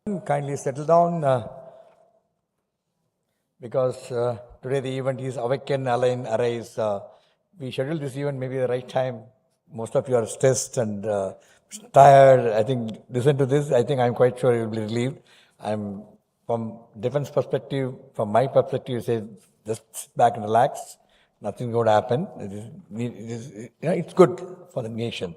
Kindly settle down because today the event is Awaken, Arise. We scheduled this event maybe the right time. Most of you are stressed and tired. I think, listen to this. I think I'm quite sure you'll be relieved. I'm from defense perspective, from my perspective, you say just sit back and relax. Nothing's going to happen. It's good for the nation.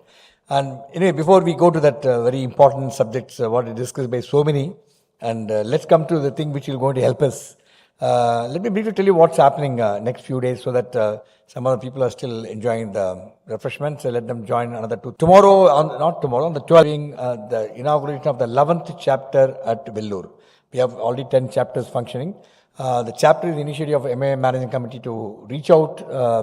And anyway, before we go to that very important subjects, what is discussed by so many, and let's come to the thing which is going to help us. Let me briefly tell you what's happening next few days so that some other people are still enjoying the refreshments. Let them join another two. Tomorrow, not tomorrow, on the 12th, being the inauguration of the 11th chapter at Vellore. We have already 10 chapters functioning. The chapter is the initiative of MMA Managing Committee to reach out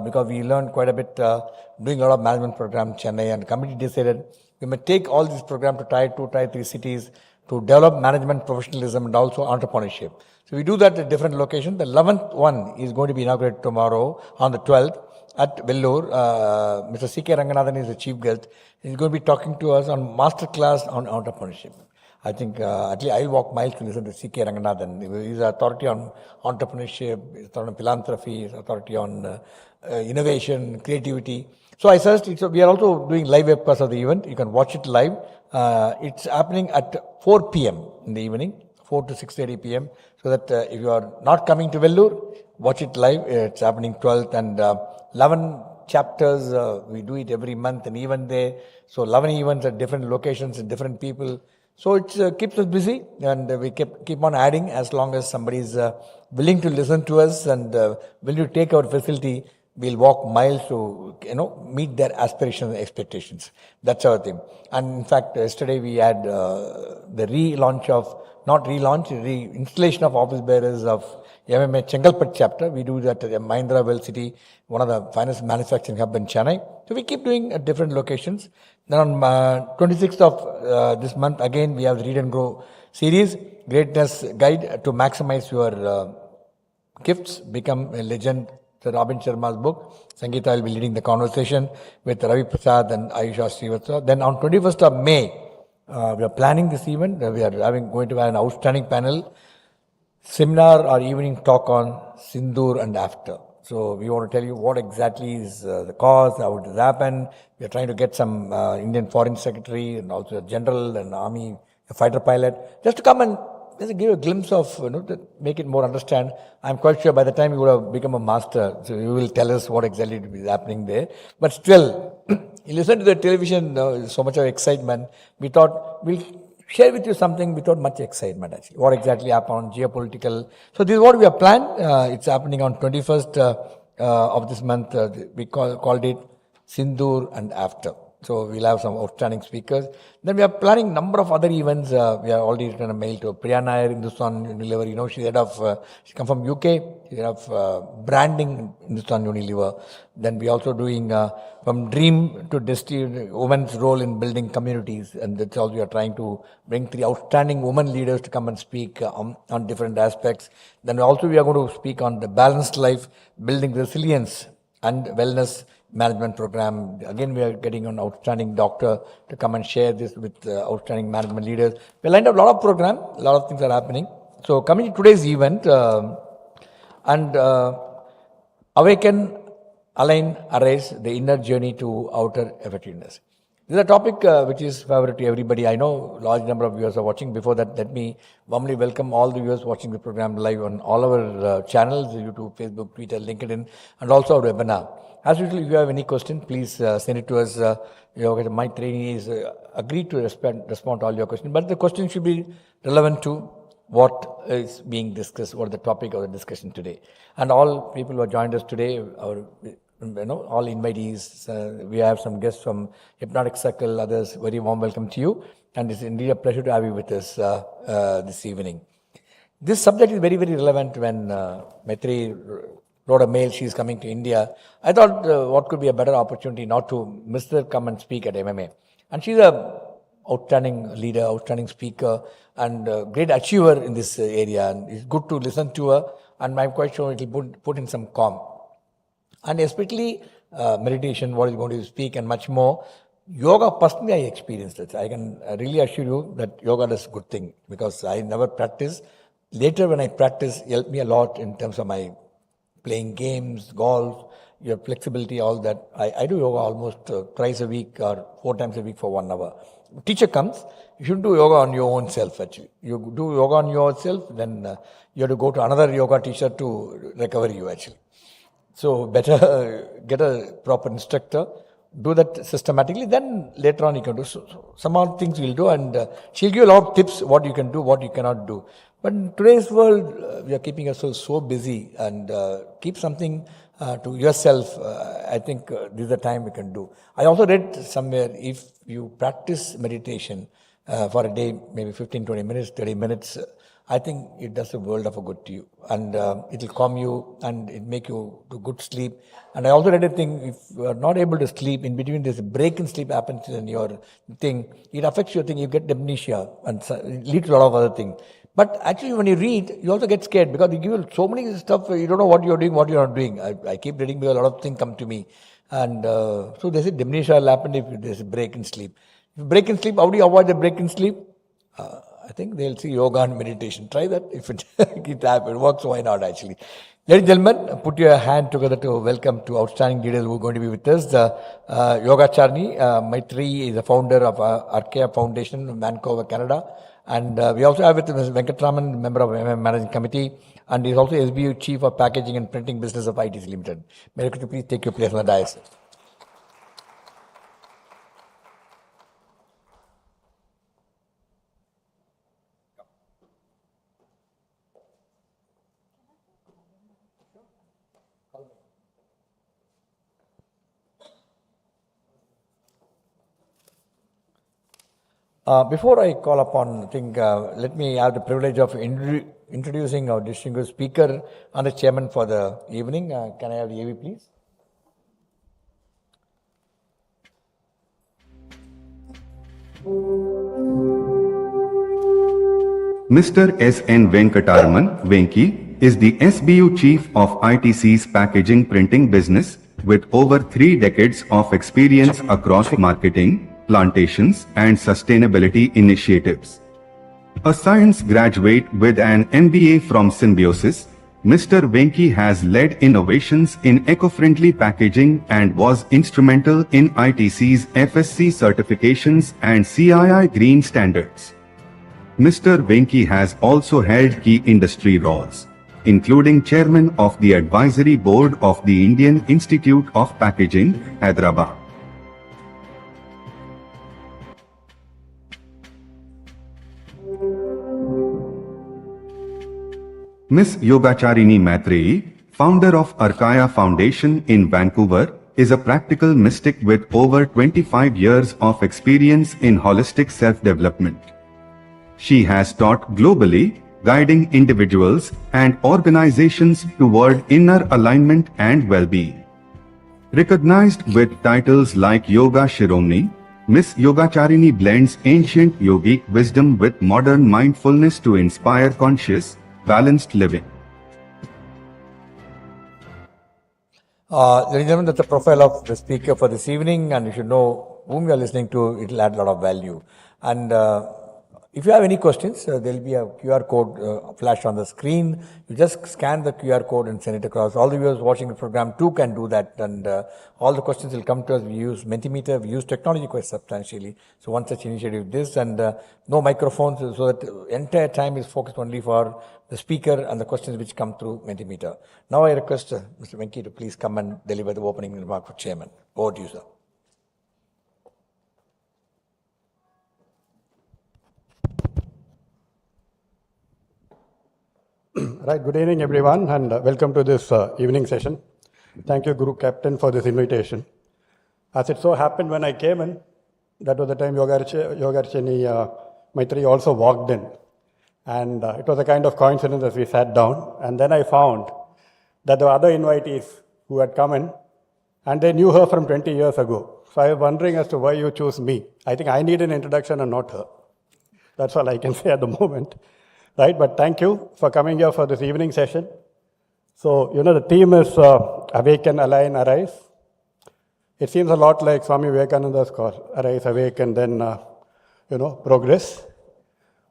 because we learned quite a bit doing a lot of management program in Chennai, and the committee decided we may take all these programs to Tier 2, Tier 3 cities to develop management professionalism and also entrepreneurship. So we do that at different locations. The 11th one is going to be inaugurated tomorrow on the 12th at Vellore. Mr. C.K. Ranganathan is the chief guest. He's going to be talking to us on masterclass on entrepreneurship. I think at least I'll walk miles to listen to C.K. Ranganathan. He's an authority on entrepreneurship, he's authority on philanthropy, he's authority on innovation, creativity. So I suggest we are also doing live webcast of the event. You can watch it live. It's happening at 4 p.m. in the evening, 4 to 6:30 p.m. So that if you are not coming to Vellore, watch it live. It's happening 12th and 11 chapters. We do it every month and even there. So 11 events at different locations and different people. So it keeps us busy, and we keep on adding as long as somebody is willing to listen to us and willing to take our facility. We'll walk miles to meet their aspirations and expectations. That's our thing. And in fact, yesterday we had the reinstallation of office bearers of MMA Chengalpet chapter. We do that at Mahindra Well City, one of the finest manufacturing hub in Chennai. So we keep doing at different locations. Then on 26th of this month, again, we have the Read and Grow series, Greatness Guide to Maximize Your Gifts, Become a Legend. So Robin Sharma's book. Sangeeta will be leading the conversation with Ravi Prasad and Ayusha Srivatsa. Then on 21st of May, we are planning this event. We are going to have an outstanding panel, seminar or evening talk on Sindoor and after. So we want to tell you what exactly is the cause, how it has happened. We are trying to get some Indian Foreign Secretary and also a general and army a fighter pilot just to come and just give a glimpse of, to make it more understand. I'm quite sure by the time you would have become a master, so you will tell us what exactly is happening there. But still, you listen to the television, so much of excitement. We thought we'll share with you something without much excitement actually. What exactly happened on geopolitical. So this is what we have planned. It's happening on 21st of this month. We called it Sindoor and After. So we'll have some outstanding speakers. Then we are planning number of other events. We have already written a mail to Priya Nair, Hindustan Unilever. She's head of, she comes from UK, she's head of branding Hindustan Unilever. Then we also doing from dream to destiny, women's role in building communities. And that's all we are trying to bring 3 outstanding women leaders to come and speak on different aspects. Then also we are going to speak on the balanced life, building resilience and wellness management program. Again, we are getting an outstanding doctor to come and share this with outstanding management leaders. We lined up a lot of program, a lot of things are happening. So coming to today's event, Awaken, Align, Arise, the inner journey to outer effectiveness. This is a topic which is favorite to everybody. I know large number of viewers are watching. Before that, let me warmly welcome all the viewers watching the program live on all our channels, YouTube, Facebook, Twitter, LinkedIn, and also our webinar. As usual, if you have any question, please send it to us. Yogacharini Maitreyi is agreed to respond to all your questions. But the question should be relevant to what is being discussed, what is the topic of the discussion today. And all people who have joined us today, all invitees, we have some guests from Hypnotic Circle, others, very warm welcome to you. And it's indeed a pleasure to have you with us this evening. This subject is very, very relevant when Maitreyi wrote a mail, she's coming to India. I thought what could be a better opportunity not to miss her come and speak at MMA. And she's a outstanding leader, outstanding speaker, and great achiever in this area. And it's good to listen to her, and I'm quite sure it will put in some calm. And especially meditation, what is going to speak, and much more. Yoga, personally, I experienced it. I can really assure you that yoga is a good thing because I never practiced. Later, when I practice, it helped me a lot in terms of my playing games, golf, your flexibility, all that. I do yoga almost twice a week or 4 times a week for 1 hour. Teacher comes, you should do yoga on your own self actually. You do yoga on yourself, then you have to go to another yoga teacher to recover you actually. So better get a proper instructor, do that systematically, then later on you can do. So some of the things we'll do and she'll give you a lot of tips what you can do, what you cannot do. But in today's world, we are keeping ourselves so busy and keep something to yourself. I think this is the time we can do. I also read somewhere if you practice meditation for a day, maybe 15, 20 minutes, 30 minutes, I think it does a world of a good to you, and it will calm you and it make you to good sleep. And I also read a thing: if you are not able to sleep in between, this break in sleep happens in your thing. It affects your thing. You get amnesia and it leads to a lot of other things. But actually, when you read, you also get scared because they give you so many stuff. You don't know what you're doing, what you're not doing. I keep reading because a lot of things come to me, and so they say amnesia will happen if there's a break in sleep. If you break in sleep, how do you avoid the break in sleep? I think they'll see yoga and meditation. Try that. If it works, why not actually? Ladies and gentlemen, put your hand together to welcome two outstanding leaders who are going to be with us. Yogacharini Maitreyi is the founder of Arkaya Foundation in Vancouver, Canada. And we also have with Ms. Venkataraman, member of MMA Managing Committee, and he is also SBU Chief of Packaging and Printing Business of ITC Limited. May could you please take your place on the dais? Before I call upon, I think, let me have the privilege of introducing our distinguished speaker and the chairman for the evening. Can I have the AV, please? Mr. S N Venkataraman, Venki, is the SBU Chief of ITC's packaging printing business, with over 3 decades of experience across marketing, plantations, and sustainability initiatives. A science graduate with an MBA from Symbiosis, Mr. Venki has led innovations in eco-friendly packaging and was instrumental in ITC's FSC certifications and CII green standards. Mr. Venki has also held key industry roles, including chairman of the advisory board of the Indian Institute of Packaging, Hyderabad. Ms. Yogacharini Maitreyi, founder of Arkaya Foundation in Vancouver, is a practical mystic with over 25 years of experience in holistic self-development. She has taught globally, guiding individuals and organizations toward inner alignment and well-being. Recognized with titles like Yogacharini, Ms. Yogacharini blends ancient yogic wisdom with modern mindfulness to inspire conscious, balanced living. Ladies and gentlemen, that's the profile of the speaker for this evening, and you should know whom you are listening to. It will add a lot of value. And if you have any questions, there will be a QR code flash on the screen. You just scan the QR code and send it across. All the viewers watching the program too can do that, and all the questions will come to us. We use Mentimeter, we use technology quite substantially. So one such initiative is this, and no microphones, so that the entire time is focused only for the speaker and the questions which come through Mentimeter. Now I request Mr. Venki to please come and deliver the opening remark for Chairman. Over to you, sir. Right, good evening everyone, and welcome to this evening session. Thank you, Guru Captain, for this invitation. As it so happened, when I came in, that was the time Yogacharini Maitreyi also walked in. And it was a kind of coincidence as we sat down. And then I found that there were other invitees who had come in, and they knew her from 20 years ago. So I was wondering as to why you chose me. I think I need an introduction and not her. That's all I can say at the moment. Right, but thank you for coming here for this evening session. So, the theme is Awaken, Align, Arise. It seems a lot like Swami Vivekananda's call, arise, awaken, then, progress.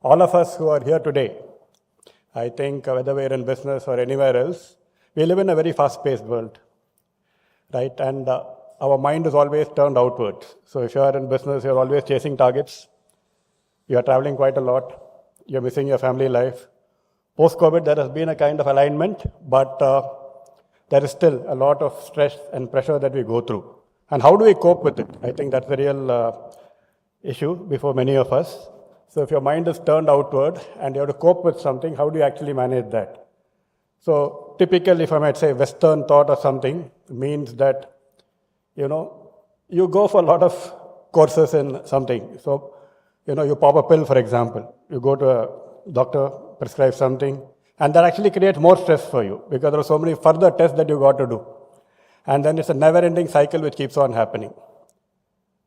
All of us who are here today, I think whether we're in business or anywhere else, we live in a very fast-paced world, right? And our mind is always turned outwards. So if you are in business, you're always chasing targets. You are traveling quite a lot. You're missing your family life. Post-COVID, there has been a kind of alignment, but there is still a lot of stress and pressure that we go through. And how do we cope with it? I think that's the real issue before many of us. So if your mind is turned outward and you have to cope with something, how do you actually manage that? So typical, if I might say, Western thought or something means that, you go for a lot of courses in something. So, you pop a pill, for example. You go to a doctor, prescribe something, and that actually creates more stress for you because there are so many further tests that you got to do. And then it's a never-ending cycle which keeps on happening.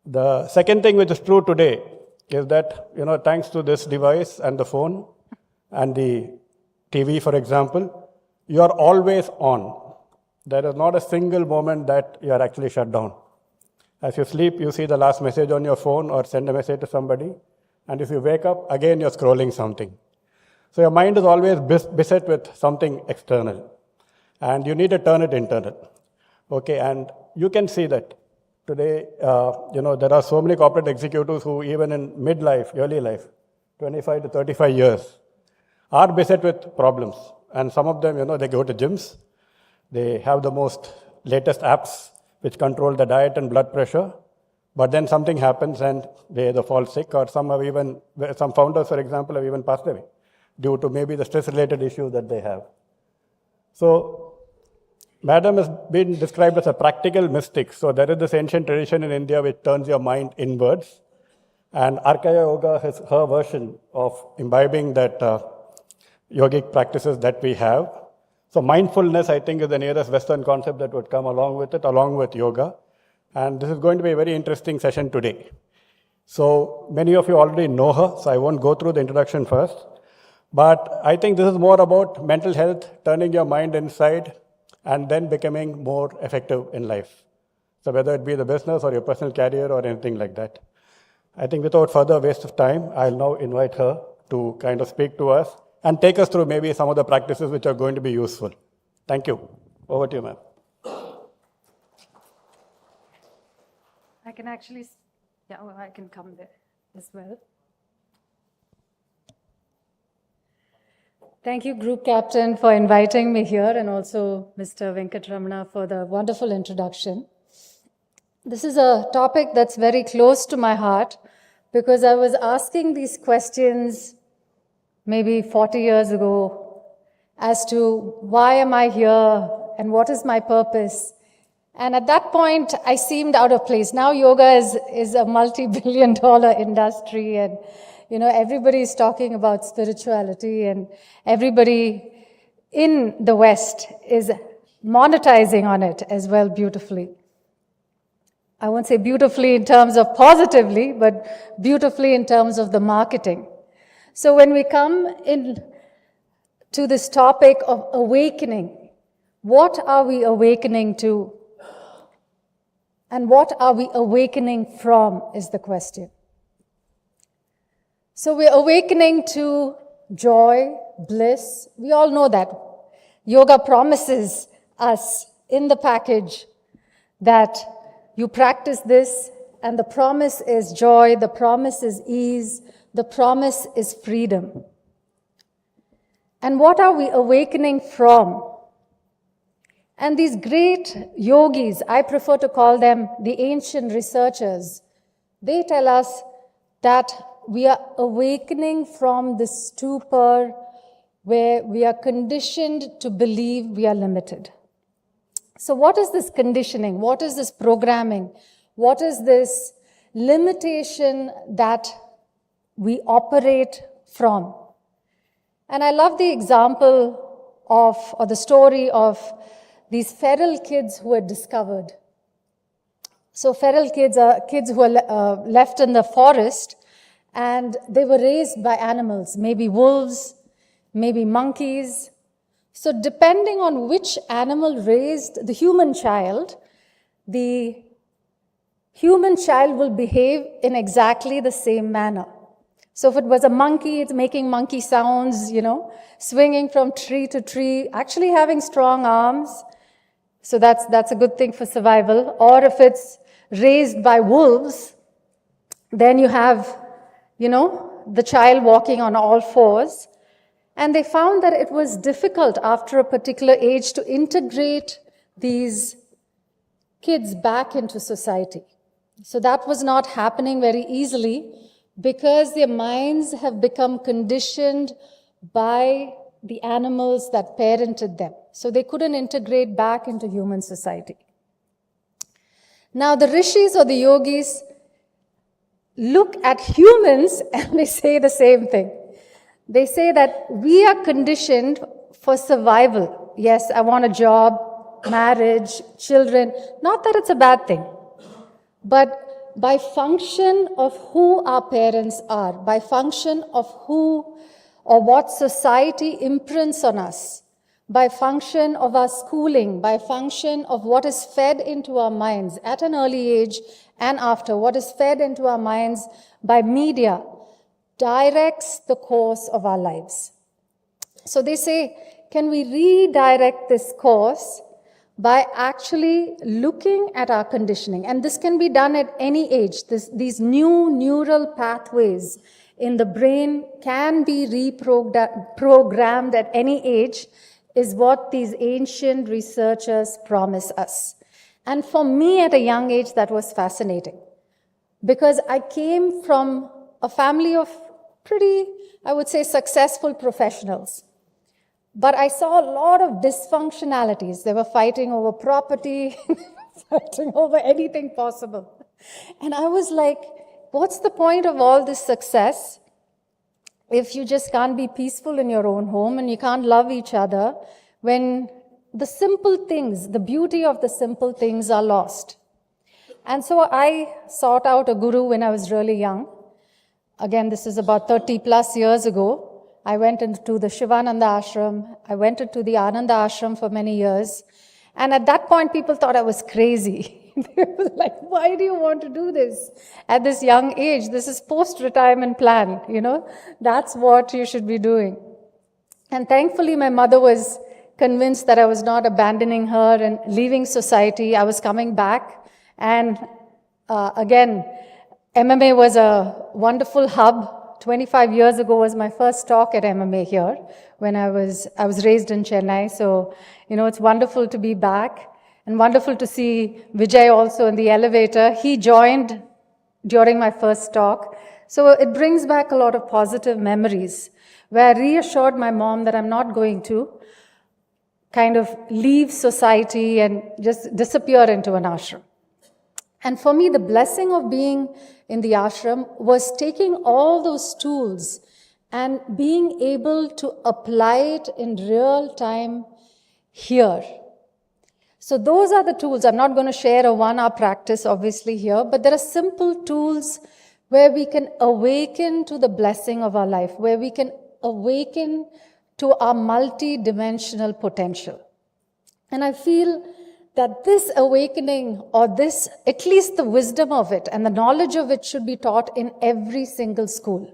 The second thing which is true today is that, thanks to this device and the phone and the TV, for example, you are always on. There is not a single moment that you are actually shut down. As you sleep, you see the last message on your phone or send a message to somebody. And if you wake up, again, you're scrolling something. So your mind is always beset with something external. And you need to turn it internal. Okay, and you can see that today, there are so many corporate executives who even in midlife, early life, 25 to 35 years, are beset with problems. And some of them, they go to gyms. They have the most latest apps which control the diet and blood pressure. But then something happens and they either fall sick, or some founders, for example, have even passed away due to maybe the stress-related issues that they have. So, Madam has been described as a practical mystic. So there is this ancient tradition in India which turns your mind inwards. And Arkaya Yoga is her version of imbibing that yogic practices that we have. So mindfulness, I think, is the nearest Western concept that would come along with it, along with yoga. And this is going to be a very interesting session today. So many of you already know her, so I won't go through the introduction first. But I think this is more about mental health, turning your mind inside, and then becoming more effective in life. So whether it be the business or your personal career or anything like that. I think without further waste of time, I'll now invite her to kind of speak to us and take us through maybe some of the practices which are going to be useful. Thank you. Over to you, ma'am. I can actually, I can come there as well. Thank you, Group Captain, for inviting me here, and also Mr. Venkataraman for the wonderful introduction. This is a topic that's very close to my heart because I was asking these questions maybe 40 years ago as to why am I here and what is my purpose. And at that point, I seemed out of place. Now yoga is a multi-billion-dollar industry, and everybody is talking about spirituality, and everybody in the West is monetizing on it as well beautifully. I won't say beautifully in terms of positively, but beautifully in terms of the marketing. So when we come in to this topic of awakening, what are we awakening to? And what are we awakening from is the question. So we're awakening to joy, bliss. We all know that. Yoga promises us in the package that you practice this, and the promise is joy, the promise is ease, the promise is freedom. And what are we awakening from? And these great yogis, I prefer to call them the ancient researchers, they tell us that we are awakening from this stupor where we are conditioned to believe we are limited. So what is this conditioning? What is this programming? What is this limitation that we operate from? And I love the example or the story of these feral kids who were discovered. So feral kids are kids who are left in the forest, and they were raised by animals, maybe wolves, maybe monkeys. So depending on which animal raised the human child, the human child will behave in exactly the same manner. So if it was a monkey, it's making monkey sounds, swinging from tree to tree, actually having strong arms. So that's a good thing for survival. Or if it's raised by wolves, then you have, the child walking on all fours. And they found that it was difficult after a particular age to integrate these kids back into society. So that was not happening very easily because their minds have become conditioned by the animals that parented them. So they couldn't integrate back into human society. Now the rishis or the yogis look at humans and they say the same thing. They say that we are conditioned for survival. Yes, I want a job, marriage, children. Not that it's a bad thing. But by function of who our parents are, by function of who or what society imprints on us, by function of our schooling, by function of what is fed into our minds at an early age and after, what is fed into our minds by media, directs the course of our lives. So they say, can we redirect this course by actually looking at our conditioning? And this can be done at any age. These new neural pathways in the brain can be reprogrammed at any age, is what these ancient researchers promise us. And for me at a young age, that was fascinating. Because I came from a family of pretty, I would say, successful professionals. But I saw a lot of dysfunctionalities. They were fighting over property, fighting over anything possible. And I was like, what's the point of all this success if you just can't be peaceful in your own home and you can't love each other when the simple things, the beauty of the simple things are lost? And so I sought out a guru when I was really young. Again, this is about 30 plus years ago. I went into the Shivananda ashram. I went into the Ananda ashram for many years. And at that point, people thought I was crazy. They were like, why do you want to do this at this young age? This is post-retirement plan, That's what you should be doing. And thankfully, my mother was convinced that I was not abandoning her and leaving society. I was coming back. And again, MMA was a wonderful hub. 25 years ago was my first talk at MMA here when I was raised in Chennai. So, it's wonderful to be back and wonderful to see Vijay also in the elevator. He joined during my first talk. So it brings back a lot of positive memories where I reassured my mom that I'm not going to kind of leave society and just disappear into an ashram. And for me, the blessing of being in the ashram was taking all those tools and being able to apply it in real time here. So those are the tools. I'm not going to share a 1-hour practice, obviously, here, but there are simple tools where we can awaken to the blessing of our life, where we can awaken to our multi-dimensional potential. And I feel that this awakening, or this, at least the wisdom of it and the knowledge of it, should be taught in every single school.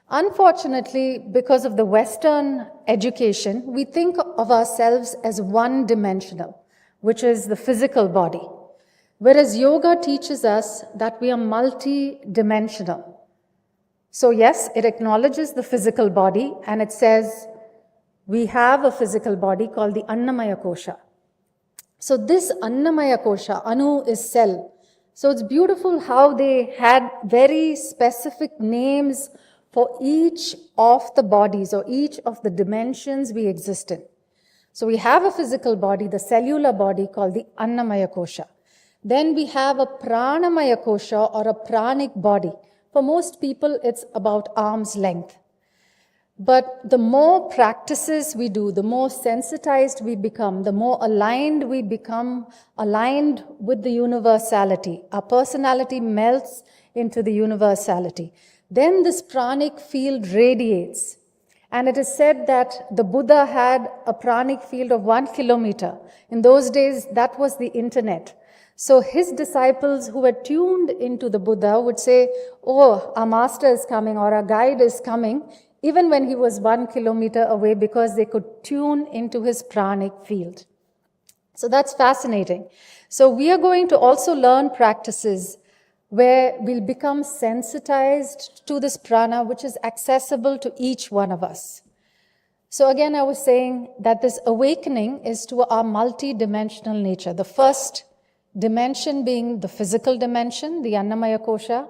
Unfortunately, because of the Western education, we think of ourselves as one-dimensional, which is the physical body. Whereas yoga teaches us that we are multi-dimensional. So yes, it acknowledges the physical body and it says we have a physical body called the Annamaya Kosha. So this Annamaya Kosha, Anu is cell. So it's beautiful how they had very specific names for each of the bodies or each of the dimensions we exist in. So we have a physical body, the cellular body called the Annamaya Kosha. Then we have a Pranamaya Kosha or a pranic body. For most people, it's about arm's length. But the more practices we do, the more sensitized we become, the more aligned we become, aligned with the universality. Our personality melts into the universality. Then this pranic field radiates. And it is said that the Buddha had a pranic field of 1 kilometer. In those days, that was the internet. So his disciples who were tuned into the Buddha would say, oh, our master is coming or our guide is coming, even when he was 1 kilometer away, because they could tune into his pranic field. So that's fascinating. So we are going to also learn practices where we'll become sensitized to this prana, which is accessible to each one of us. So again, I was saying that this awakening is to our multi-dimensional nature. The first dimension being the physical dimension, the Annamaya Kosha.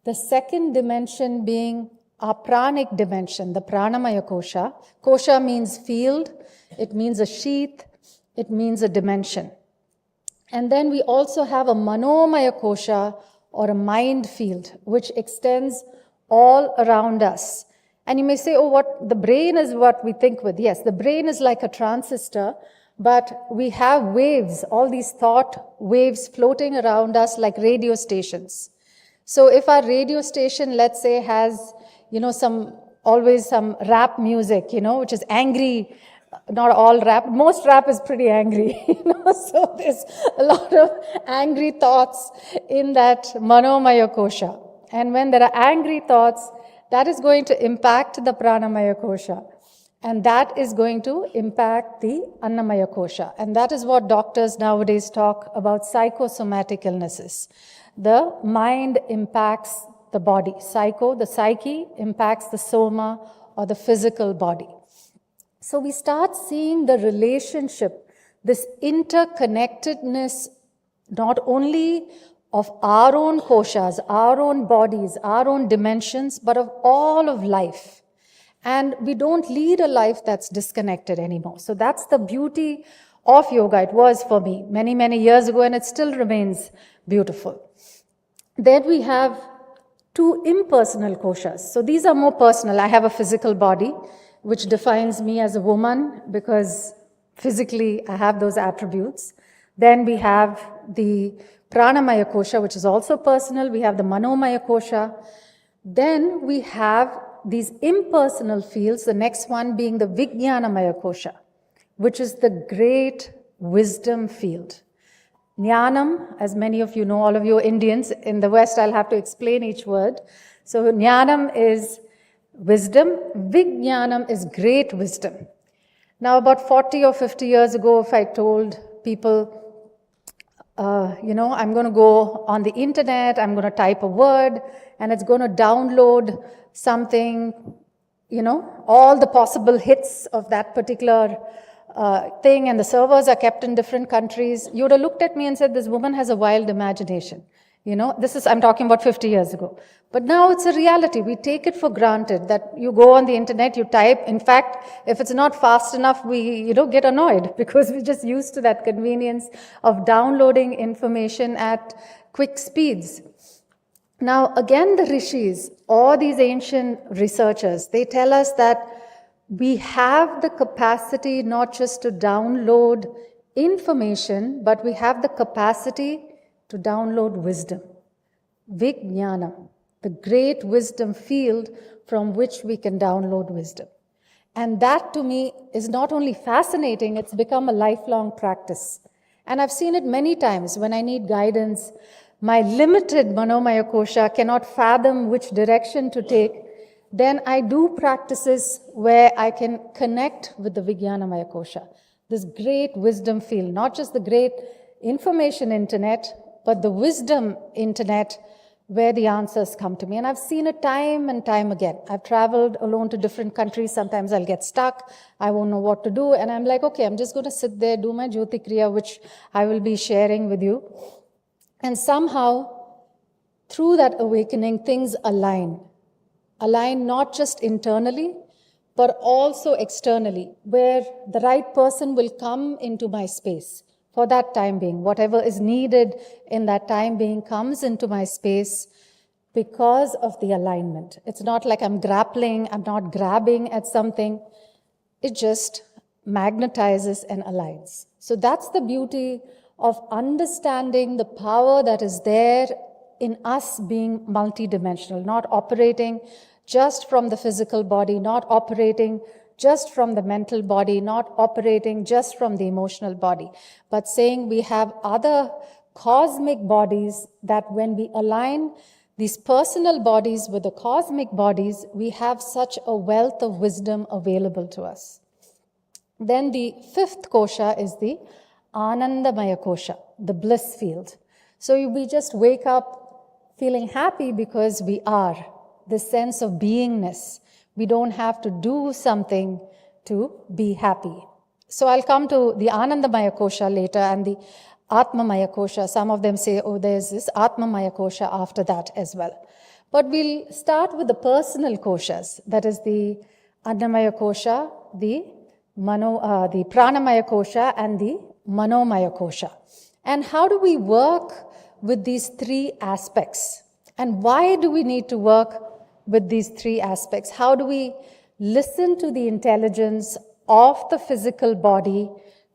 The second dimension being our pranic dimension, the Pranamaya Kosha. Kosha means field, it means a sheath, it means a dimension. And then we also have a Manomaya Kosha, or a mind field, which extends all around us. And you may say, oh, what the brain is what we think with. Yes, the brain is like a transistor, but we have waves, all these thought waves floating around us like radio stations. So if our radio station, let's say, has, always some rap music, which is angry. Not all rap, most rap is pretty angry, so there's a lot of angry thoughts in that Manomaya Kosha. And when there are angry thoughts, that is going to impact the Pranamaya Kosha. And that is going to impact the Annamaya Kosha. And that is what doctors nowadays talk about psychosomatic illnesses. The mind impacts the body. The psyche impacts the soma or the physical body. So we start seeing the relationship, this interconnectedness, not only of our own koshas, our own bodies, our own dimensions, but of all of life. And we don't lead a life that's disconnected anymore. So that's the beauty of yoga. It was for me many, many years ago, and it still remains beautiful. Then we have 2 impersonal koshas. So these are more personal. I have a physical body, which defines me as a woman because physically I have those attributes. Then we have the Pranamaya Kosha, which is also personal. We have the Manomaya Kosha. Then we have these impersonal fields, the next one being the Vijnanamaya Kosha, which is the great wisdom field. Jnanam, as many of you know, all of you Indians, in the West I'll have to explain each word. So Jnanam is wisdom, Vijnanam is great wisdom. Now about 40 or 50 years ago, if I told people, I'm going to go on the internet, I'm going to type a word, and it's going to download something, all the possible hits of that particular thing, and the servers are kept in different countries, you would have looked at me and said, this woman has a wild imagination. I'm talking about 50 years ago. But now it's a reality. We take it for granted that you go on the internet, you type. In fact, if it's not fast enough, we get annoyed because we're just used to that convenience of downloading information at quick speeds. Now, again, the rishis, or these ancient researchers, they tell us that we have the capacity not just to download information, but we have the capacity to download wisdom. Vijnanam, the great wisdom field from which we can download wisdom. And that to me is not only fascinating, it's become a lifelong practice. And I've seen it many times when I need guidance. My limited Manomaya Kosha cannot fathom which direction to take. Then I do practices where I can connect with the Vijnanamaya Kosha, this great wisdom field, not just the great information internet, but the wisdom internet where the answers come to me. And I've seen it time and time again. I've traveled alone to different countries. Sometimes I'll get stuck. I won't know what to do. And I'm like, okay, I'm just going to sit there, do my Jyoti Kriya, which I will be sharing with you. And somehow, through that awakening, things align. Align not just internally, but also externally, where the right person will come into my space. For that time being, whatever is needed in that time being comes into my space because of the alignment. It's not like I'm grappling, I'm not grabbing at something. It just magnetizes and aligns. So that's the beauty of understanding the power that is there in us being multidimensional, not operating just from the physical body, not operating just from the mental body, not operating just from the emotional body, but saying we have other cosmic bodies, that when we align these personal bodies with the cosmic bodies, we have such a wealth of wisdom available to us. Then the fifth kosha is the Anandamaya kosha, the bliss field. So we just wake up feeling happy because we are, this sense of beingness. We don't have to do something to be happy. So I'll come to the Anandamaya kosha later and the Atmamaya kosha. Some of them say, oh, there's this Atmamaya kosha after that as well. But we'll start with the personal koshas. That is the Annamaya kosha, the Pranamaya kosha, and the Manomaya kosha. And how do we work with these three aspects? And why do we need to work with these three aspects? How do we listen to the intelligence of the physical body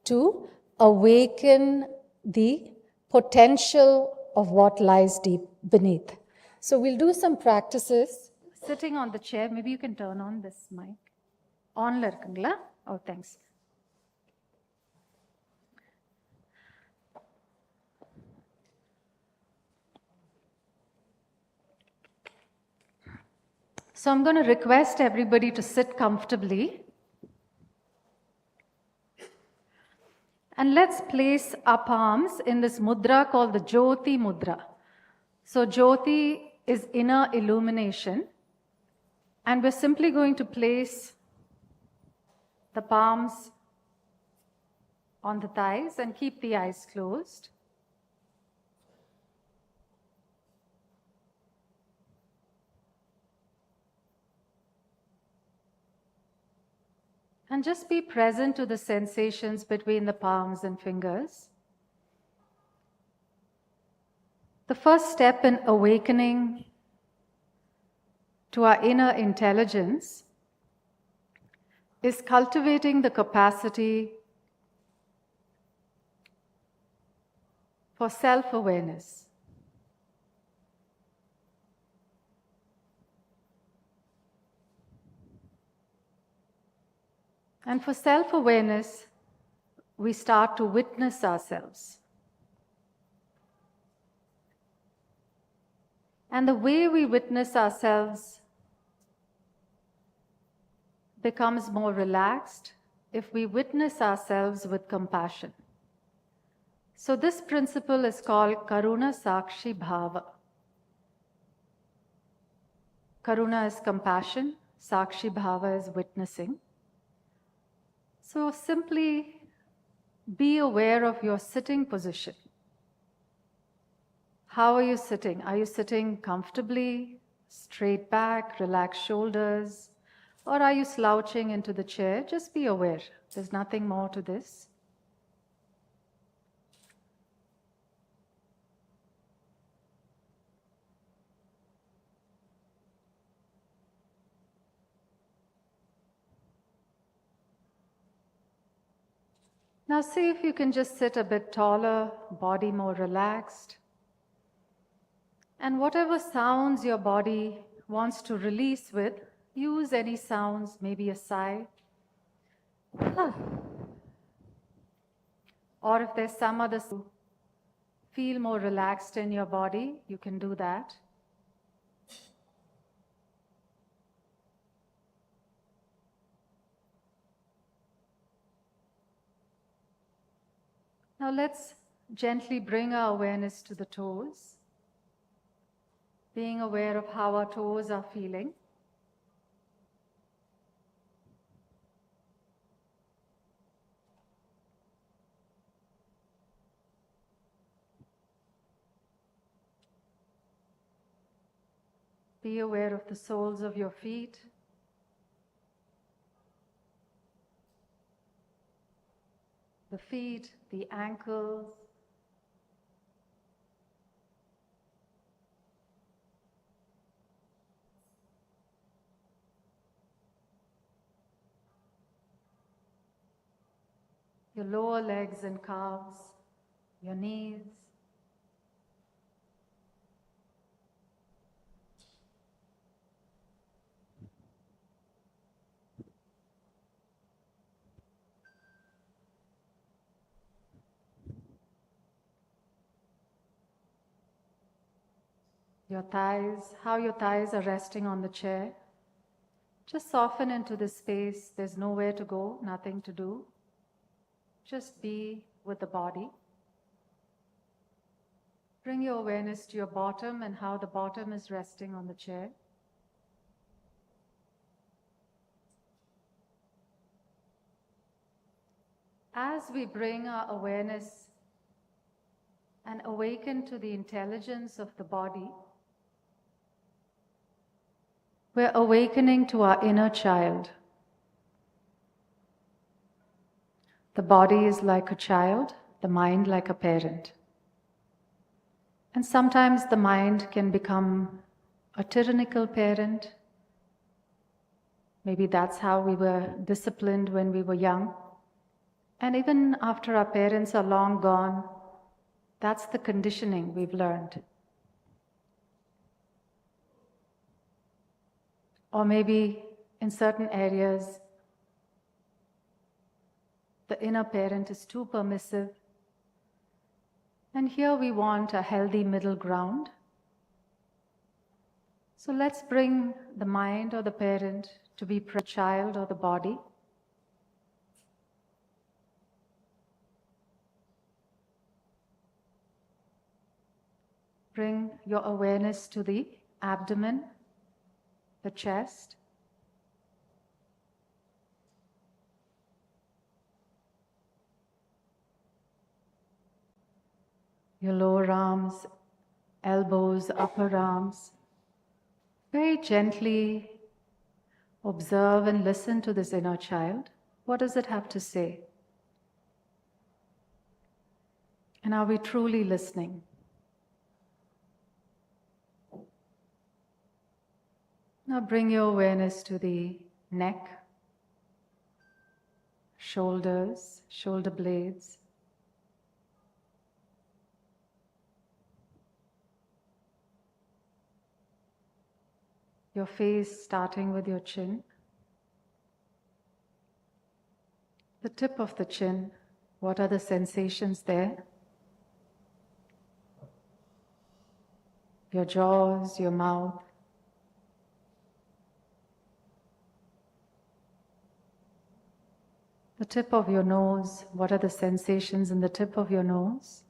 to awaken the potential of what lies deep beneath? So we'll do some practices. Sitting on the chair, maybe you can turn on this mic. On la irukungla? Oh, thanks. So I'm going to request everybody to sit comfortably. And let's place our palms in this mudra called the Jyoti mudra. So Jyoti is inner illumination. And we're simply going to place the palms on the thighs and keep the eyes closed. And just be present to the sensations between the palms and fingers. The first step in awakening to our inner intelligence is cultivating the capacity for self-awareness. And for self-awareness, we start to witness ourselves. And the way we witness ourselves becomes more relaxed if we witness ourselves with compassion. So this principle is called Karuna Sakshi Bhava. Karuna is compassion, Sakshi Bhava is witnessing. So simply be aware of your sitting position. How are you sitting? Are you sitting comfortably, straight back, relaxed shoulders? Or are you slouching into the chair? Just be aware. There's nothing more to this. Now see if you can just sit a bit taller, body more relaxed. And whatever sounds your body wants to release with, use any sounds, maybe a sigh. Or if there's some other feel more relaxed in your body, you can do that. Now let's gently bring our awareness to the toes, being aware of how our toes are feeling. Be aware of the soles of your feet. The feet, the ankles. Your lower legs and calves, your knees. your thighs, how your thighs are resting on the chair. Just soften into this space. There's nowhere to go, nothing to do. Just be with the body. Bring your awareness to your bottom and how the bottom is resting on the chair. As we bring our awareness and awaken to the intelligence of the body, we're awakening to our inner child. The body is like a child, the mind like a parent. And sometimes the mind can become a tyrannical parent. Maybe that's how we were disciplined when we were young. And even after our parents are long gone, that's the conditioning we've learned. Or maybe in certain areas, the inner parent is too permissive. And here we want a healthy middle ground. So let's bring the mind or the parent to be the child or the body. Bring your awareness to the abdomen, the chest. Your lower arms, elbows, upper arms. Very gently observe and listen to this inner child. What does it have to say? And are we truly listening? Now bring your awareness to the neck, shoulders, shoulder blades. Your face starting with your chin. The tip of the chin, what are the sensations there? Your jaws, your mouth. The tip of your nose, what are the sensations in the tip of your nose?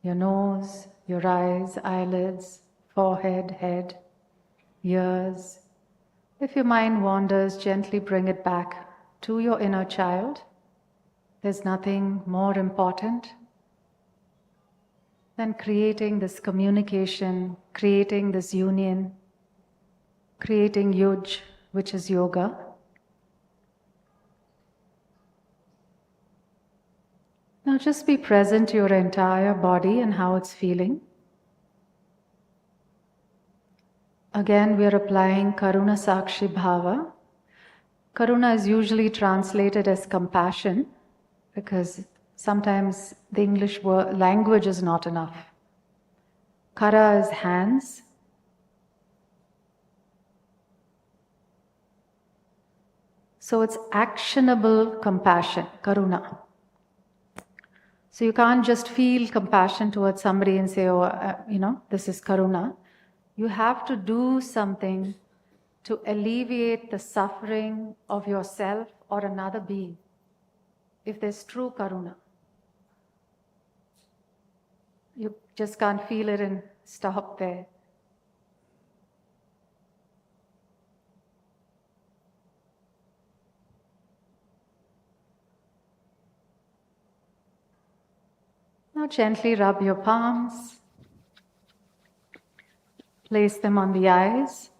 Your nose, your eyes, eyelids, forehead, head, ears. If your mind wanders, gently bring it back to your inner child. There's nothing more important than creating this communication, creating this union, creating yuj, which is yoga. Now just be present to your entire body and how it's feeling. Again, we are applying Karuna Sakshi Bhava. Karuna is usually translated as compassion because sometimes the English language is not enough. Kara is hands. So it's actionable compassion, Karuna. So you can't just feel compassion towards somebody and say, this is Karuna. You have to do something to alleviate the suffering of yourself or another being, if there's true Karuna. You just can't feel it and stop there. Now gently rub your palms. Place them on the eyes.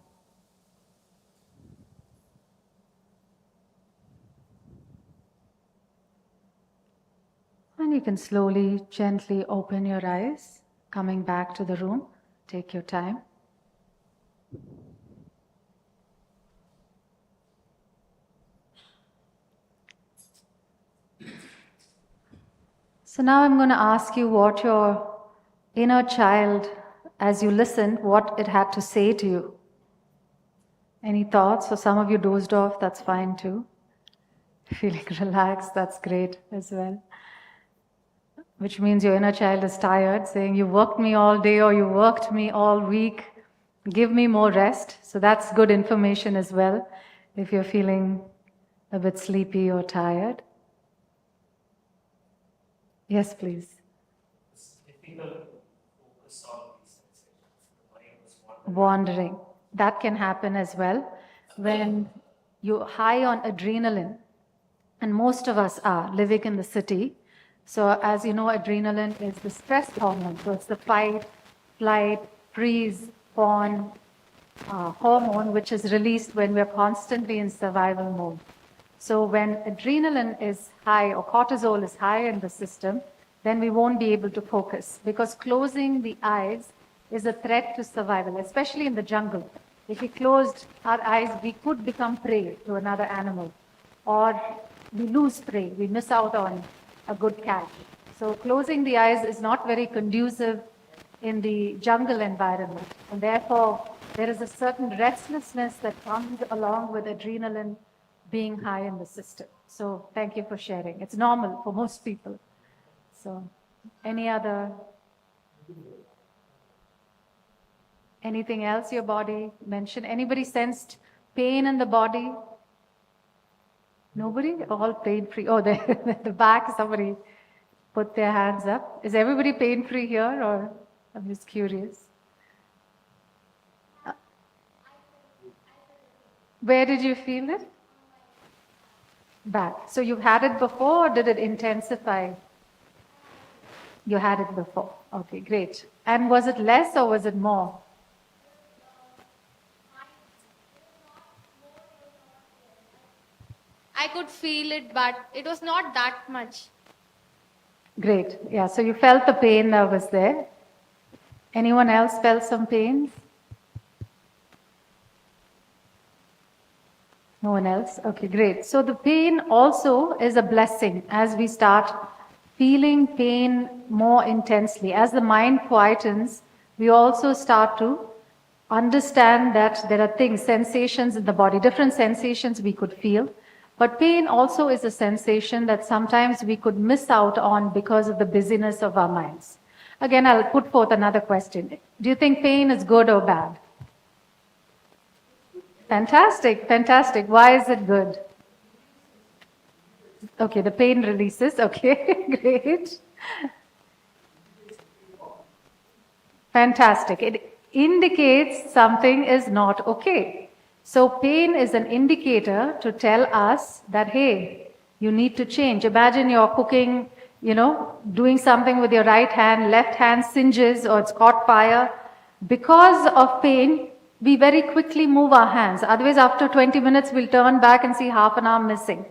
And you can slowly, gently open your eyes, coming back to the room. Take your time. So now I'm going to ask you what your inner child, as you listened, what it had to say to you. Any thoughts? So some of you dozed off, that's fine too. Feeling relaxed, that's great as well. Which means your inner child is tired, saying, you worked me all day or you worked me all week. Give me more rest. So that's good information as well, if you're feeling a bit sleepy or tired. Yes, please. Wandering. That can happen as well when you're high on adrenaline, and most of us are living in the city. So as you know, adrenaline is the stress hormone. So it's the fight, flight, freeze, fawn hormone, which is released when we're constantly in survival mode. So when adrenaline is high or cortisol is high in the system, then we won't be able to focus, because closing the eyes is a threat to survival, especially in the jungle. If we closed our eyes, we could become prey to another animal, or we lose prey, we miss out on a good catch. So closing the eyes is not very conducive in the jungle environment, and therefore there is a certain restlessness that comes along with adrenaline being high in the system. So thank you for sharing. It's normal for most people. So anything else your body mentioned? Anybody sensed pain in the body? Nobody? All pain-free. Oh, at the back, somebody put their hands up. Is everybody pain-free here, or I'm just curious? Where did you feel it? Back. So you've had it before, or did it intensify? You had it before. Okay, great. And was it less or was it more? I could feel it, but it was not that much. Great. Yeah, so you felt the pain that was there. Anyone else felt some pains? No one else? Okay, great. So the pain also is a blessing as we start feeling pain more intensely. As the mind quietens, we also start to understand that there are things, sensations in the body, different sensations we could feel. But pain also is a sensation that sometimes we could miss out on because of the busyness of our minds. Again, I'll put forth another question. Do you think pain is good or bad? Fantastic, fantastic. Why is it good? Okay, the pain releases. Okay, great. Fantastic. It indicates something is not okay. So pain is an indicator to tell us that, hey, you need to change. Imagine you're cooking, doing something with your right hand, left hand singes or it's caught fire. Because of pain, we very quickly move our hands. Otherwise, after 20 minutes, we'll turn back and see half an arm missing.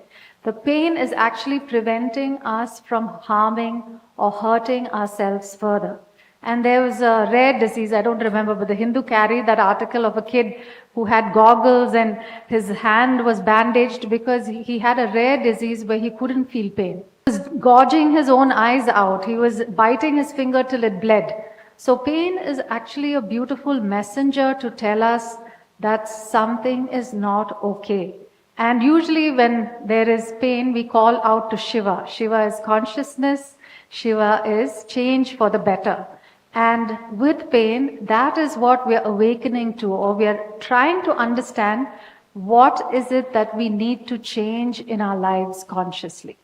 The pain is actually preventing us from harming or hurting ourselves further. And there was a rare disease, I don't remember, but the Hindu carried that article of a kid who had goggles and his hand was bandaged because he had a rare disease where he couldn't feel pain. He was gouging his own eyes out. He was biting his finger till it bled. So pain is actually a beautiful messenger to tell us that something is not okay. And usually when there is pain, we call out to Shiva. Shiva is consciousness. Shiva is change for the better. And with pain, that is what we are awakening to, or we are trying to understand what is it that we need to change in our lives consciously.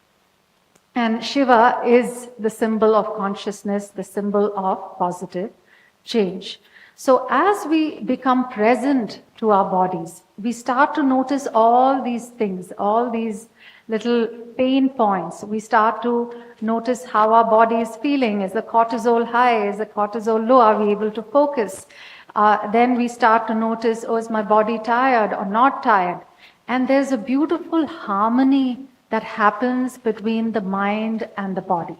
And Shiva is the symbol of consciousness, the symbol of positive change. So as we become present to our bodies, we start to notice all these things, all these little pain points. We start to notice how our body is feeling. Is the cortisol high? Is the cortisol low? Are we able to focus? Then we start to notice, is my body tired or not tired? And there's a beautiful harmony that happens between the mind and the body.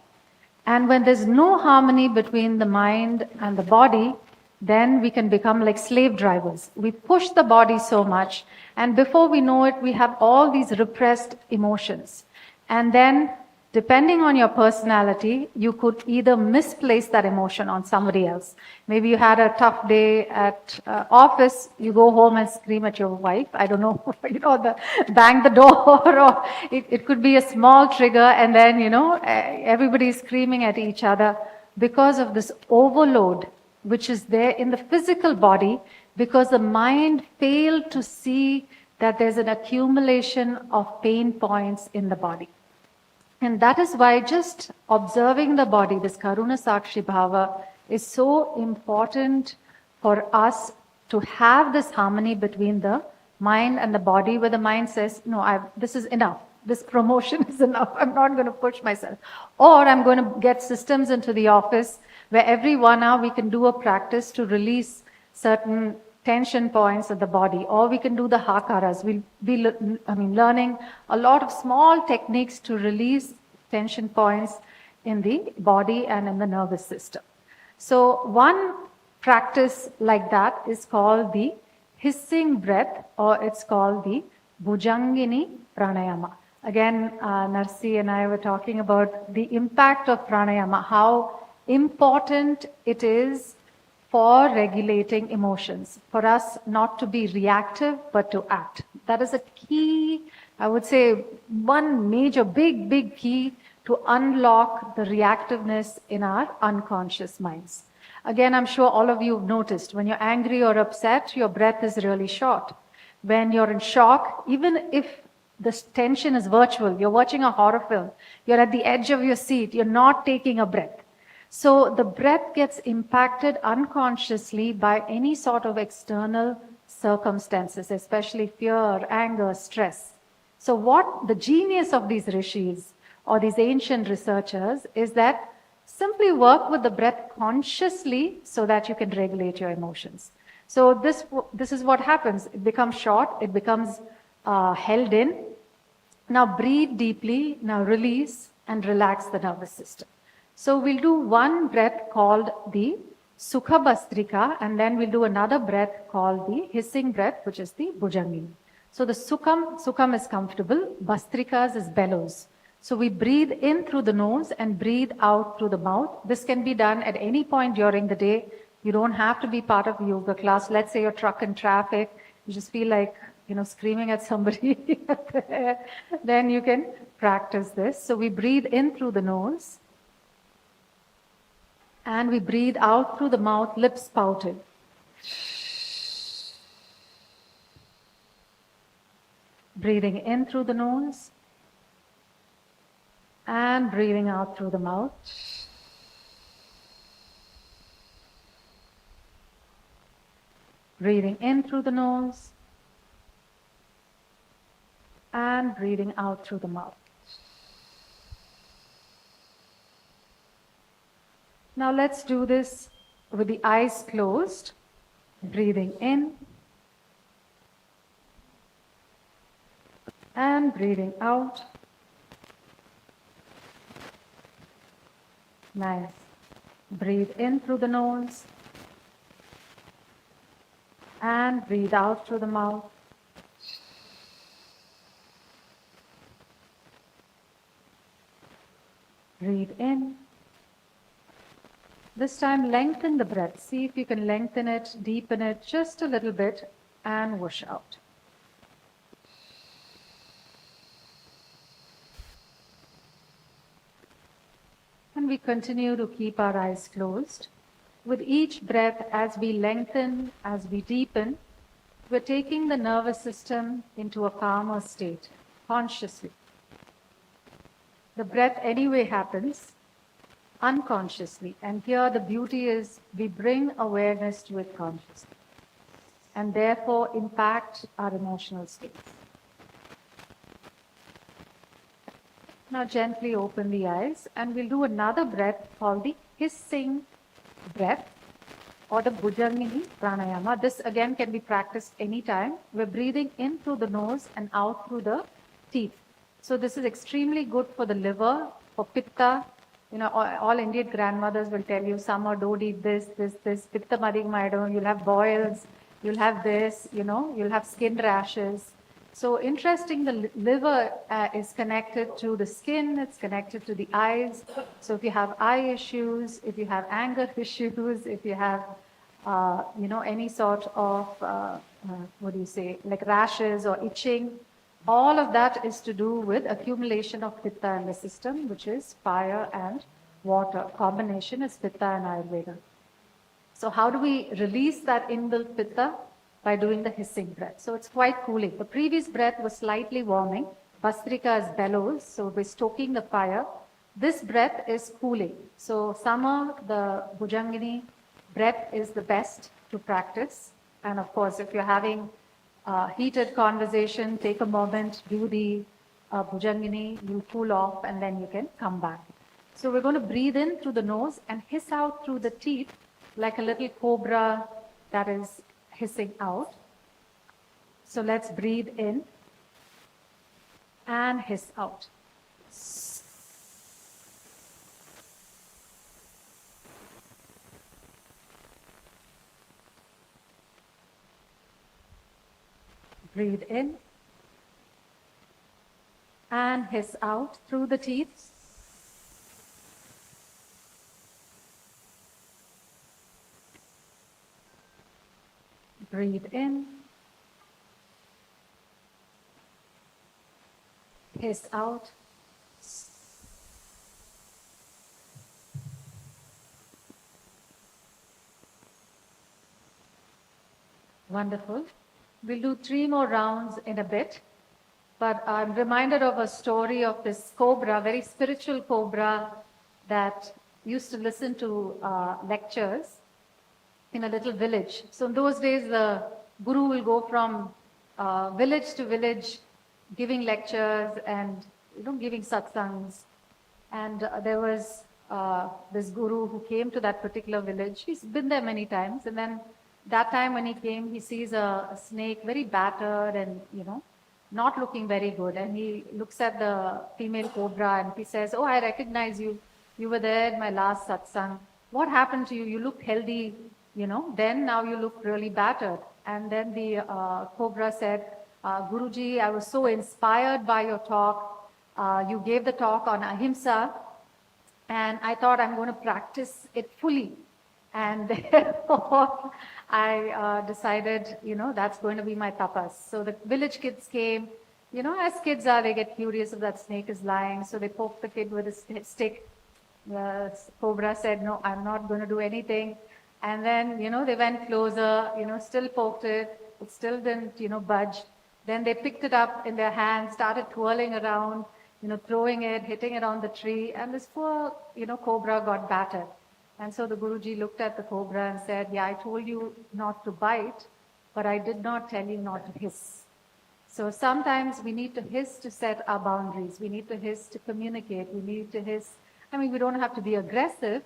And when there's no harmony between the mind and the body, then we can become like slave drivers. We push the body so much, and before we know it, we have all these repressed emotions. And then Depending on your personality, you could either misplace that emotion on somebody else. Maybe you had a tough day at office, you go home and scream at your wife. I don't know, bang the door, or it could be a small trigger, and then, everybody's screaming at each other because of this overload which is there in the physical body, because the mind failed to see that there's an accumulation of pain points in the body. And that is why just observing the body, this Karuna Sakshi Bhava, is so important for us to have this harmony between the mind and the body, where the mind says, no, this is enough. This promotion is enough. I'm not going to push myself. Or I'm going to get systems into the office where every 1 hour we can do a practice to release certain tension points of the body, or we can do the hakaras. We'll be learning a lot of small techniques to release tension points in the body and in the nervous system. So one practice like that is called the hissing breath, or it's called the Bhujangini Pranayama. Again, Narsi and I were talking about the impact of pranayama, how important it is for regulating emotions, for us not to be reactive, but to act. That is a key, I would say, one major, big key to unlock the reactiveness in our unconscious minds. Again, I'm sure all of you have noticed, when you're angry or upset, your breath is really short. When you're in shock, even if the tension is virtual, you're watching a horror film, you're at the edge of your seat, you're not taking a breath. So the breath gets impacted unconsciously by any sort of external circumstances, especially fear, anger, stress. So what the genius of these rishis or these ancient researchers is that simply work with the breath consciously so that you can regulate your emotions. So this is what happens. It becomes short, it becomes held in. Now breathe deeply, now release and relax the nervous system. So we'll do one breath called the Sukha Bastrika, and then we'll do another breath called the hissing breath, which is the Bhujangini. So the Sukham is comfortable, Bastrikas is bellows. So we breathe in through the nose and breathe out through the mouth. This can be done at any point during the day. You don't have to be part of a yoga class. Let's say you're stuck in traffic, you just feel like, screaming at somebody, then you can practice this. So we breathe in through the nose, and we breathe out through the mouth, lips pouted. Breathing in through the nose and breathing out through the mouth. Breathing in through the nose and breathing out through the mouth. Now let's do this with the eyes closed, breathing in and breathing out. Nice. Breathe in through the nose and breathe out through the mouth. Breathe in. This time lengthen the breath. See if you can lengthen it, deepen it just a little bit, and whoosh out. And we continue to keep our eyes closed. With each breath, as we lengthen, as we deepen, we're taking the nervous system into a calmer state, consciously. The breath anyway happens unconsciously. And here the beauty is we bring awareness to it consciously and therefore impact our emotional states. Now gently open the eyes and we'll do another breath called the hissing breath or the Bhujangini Pranayama. This again can be practiced anytime. We're breathing in through the nose and out through the teeth. So this is extremely good for the liver, for pitta. All Indian grandmothers will tell you, summer, don't eat this, pitta madhigam, you'll have boils, you'll have this, you'll have skin rashes. So interesting, the liver is connected to the skin, it's connected to the eyes. So if you have eye issues, if you have anger issues, if you have, any sort of, like rashes or itching, all of that is to do with accumulation of pitta in the system, which is fire and water. Combination is pitta and Ayurveda. So how do we release that inbuilt pitta? By doing the hissing breath. So it's quite cooling. The previous breath was slightly warming. Bastrika is bellows, so we're stoking the fire. This breath is cooling. So summer, the Bhujangini breath is the best to practice. And of course, if you're having heated conversation, take a moment, do the Bhujangini, you'll cool off, and then you can come back. So we're going to breathe in through the nose and hiss out through the teeth like a little cobra that is hissing out. So let's breathe in and hiss out. Breathe in and hiss out through the teeth. Breathe in, hiss out. Wonderful. We'll do 3 more rounds in a bit, but I'm reminded of a story of this cobra, very spiritual cobra that used to listen to lectures in a little village. So in those days, the guru will go from village to village, giving lectures and giving satsangs. And there was this guru who came to that particular village. He's been there many times, and then that time when he came, he sees a snake very battered and not looking very good. And he looks at the female cobra and he says, "Oh, I recognize you. You were there at my last satsang. What happened to you? You looked healthy. Then now you look really battered." And then the cobra said, "Guruji, I was so inspired by your talk. You gave the talk on ahimsa, and I thought I'm going to practice it fully. And therefore, I decided, that's going to be my tapas." So the village kids came, as kids are, they get curious if that snake is lying. So they poked the kid with a stick. The cobra said, "No, I'm not going to do anything." And then, they went closer, still poked it. It still didn't, budge. Then they picked it up in their hands, started twirling around, throwing it, hitting it on the tree. And this poor, cobra got battered. And so the Guruji looked at the cobra and said, "Yeah, I told you not to bite, but I did not tell you not to hiss." So sometimes we need to hiss to set our boundaries. We need to hiss to communicate. We need to hiss. We don't have to be aggressive,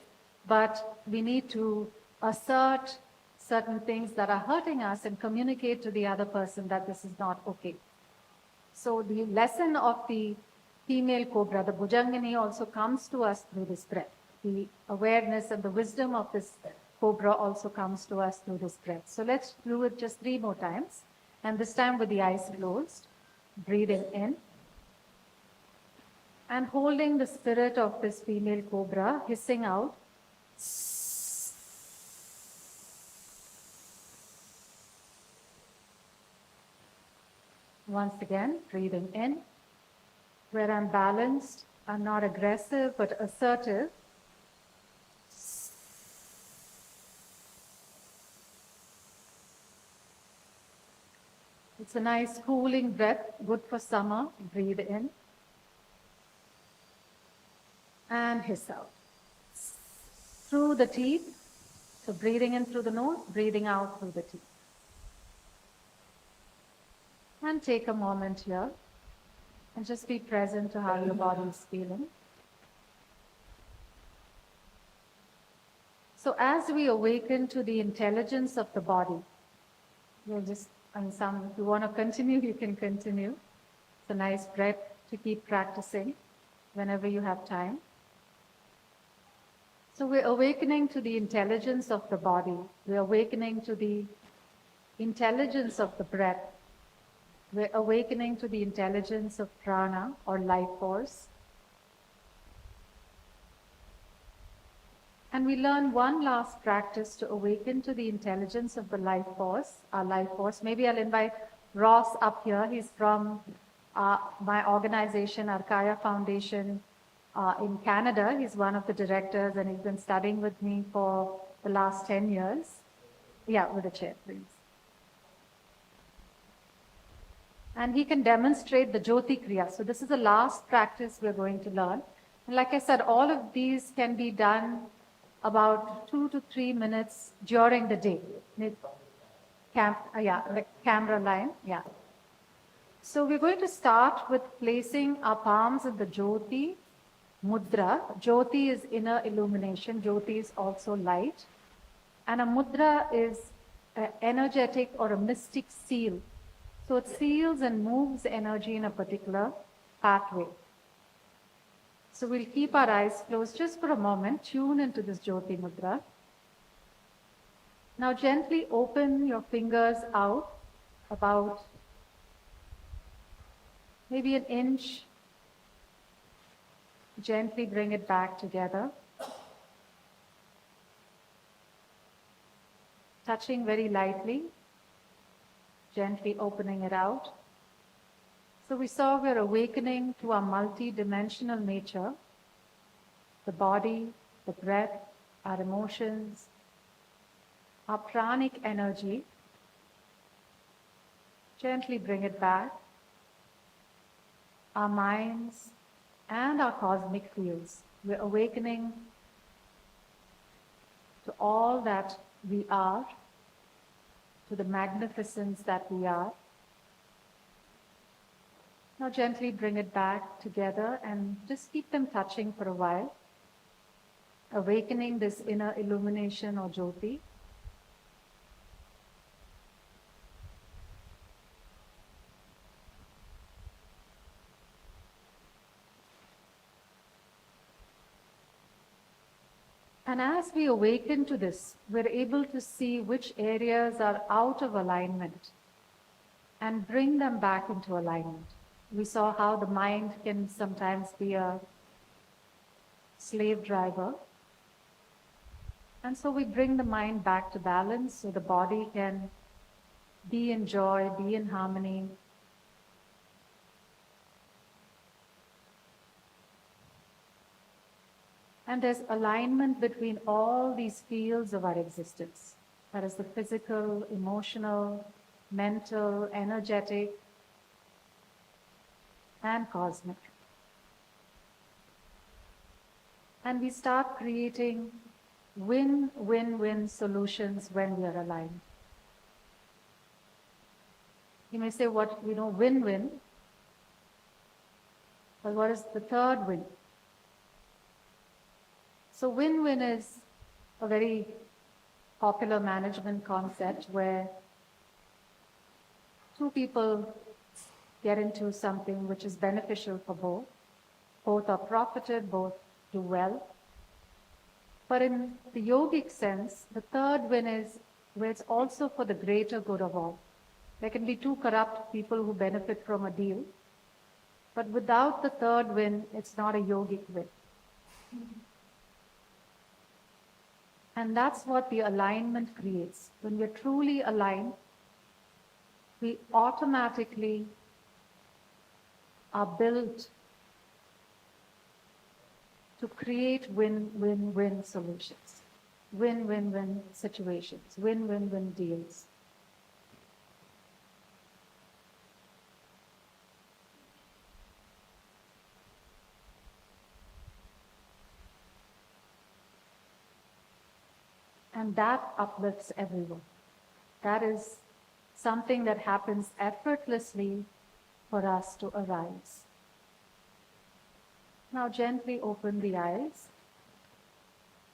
but we need to assert certain things that are hurting us and communicate to the other person that this is not okay. So the lesson of the female cobra, the Bhujangini, also comes to us through this breath. The awareness and the wisdom of this cobra also comes to us through this breath. So let's do it just 3 more times. And this time with the eyes closed, breathing in. And holding the spirit of this female cobra, hissing out. Once again, breathing in, where I'm balanced, I'm not aggressive but assertive. It's a nice cooling breath, good for summer. Breathe in and hiss out. Through the teeth, so breathing in through the nose, breathing out through the teeth. And take a moment here and just be present to how your body is feeling. So as we awaken to the intelligence of the body, we'll just, if you want to continue, you can continue. It's a nice breath to keep practicing whenever you have time. So we're awakening to the intelligence of the body. We're awakening to the intelligence of the breath. We're awakening to the intelligence of prana or life force. And we learn one last practice to awaken to the intelligence of the life force, our life force. Maybe I'll invite Ross up here. He's from my organization, Arkaya Foundation in Canada. He's one of the directors and he's been studying with me for the last 10 years. Yeah, with a chair, please. And he can demonstrate the Jyoti Kriya. So this is the last practice we're going to learn. And like I said, all of these can be done about 2 to 3 minutes during the day. The camera line, yeah. So we're going to start with placing our palms in the Jyoti Mudra. Jyoti is inner illumination. Jyoti is also light. And a mudra is an energetic or a mystic seal. So it seals and moves energy in a particular pathway. So we'll keep our eyes closed just for a moment, tune into this Jyoti Mudra. Now gently open your fingers out about maybe an inch. Gently bring it back together. Touching very lightly. Gently opening it out. So we saw we're awakening to our multi-dimensional nature, the body, the breath, our emotions, our pranic energy. Gently bring it back. Our minds and our cosmic fields. We're awakening to all that we are, to the magnificence that we are. Now gently bring it back together and just keep them touching for a while, awakening this inner illumination or Jyoti. And as we awaken to this, we're able to see which areas are out of alignment and bring them back into alignment. We saw how the mind can sometimes be a slave driver. And so we bring the mind back to balance so the body can be in joy, be in harmony. And there's alignment between all these fields of our existence. That is the physical, emotional, mental, energetic, and cosmic. And we start creating win-win-win solutions when we are aligned. You may say, what, win-win. But what is the third win? So win-win is a very popular management concept where two people get into something which is beneficial for both. Both are profited, both do well. But in the yogic sense, the third win is where it's also for the greater good of all. There can be two corrupt people who benefit from a deal, but without the third win, it's not a yogic win. And that's what the alignment creates. When we're truly aligned, we automatically are built to create win-win-win solutions, win-win-win situations, win-win-win deals. And that uplifts everyone. That is something that happens effortlessly for us to arise. Now gently open the eyes.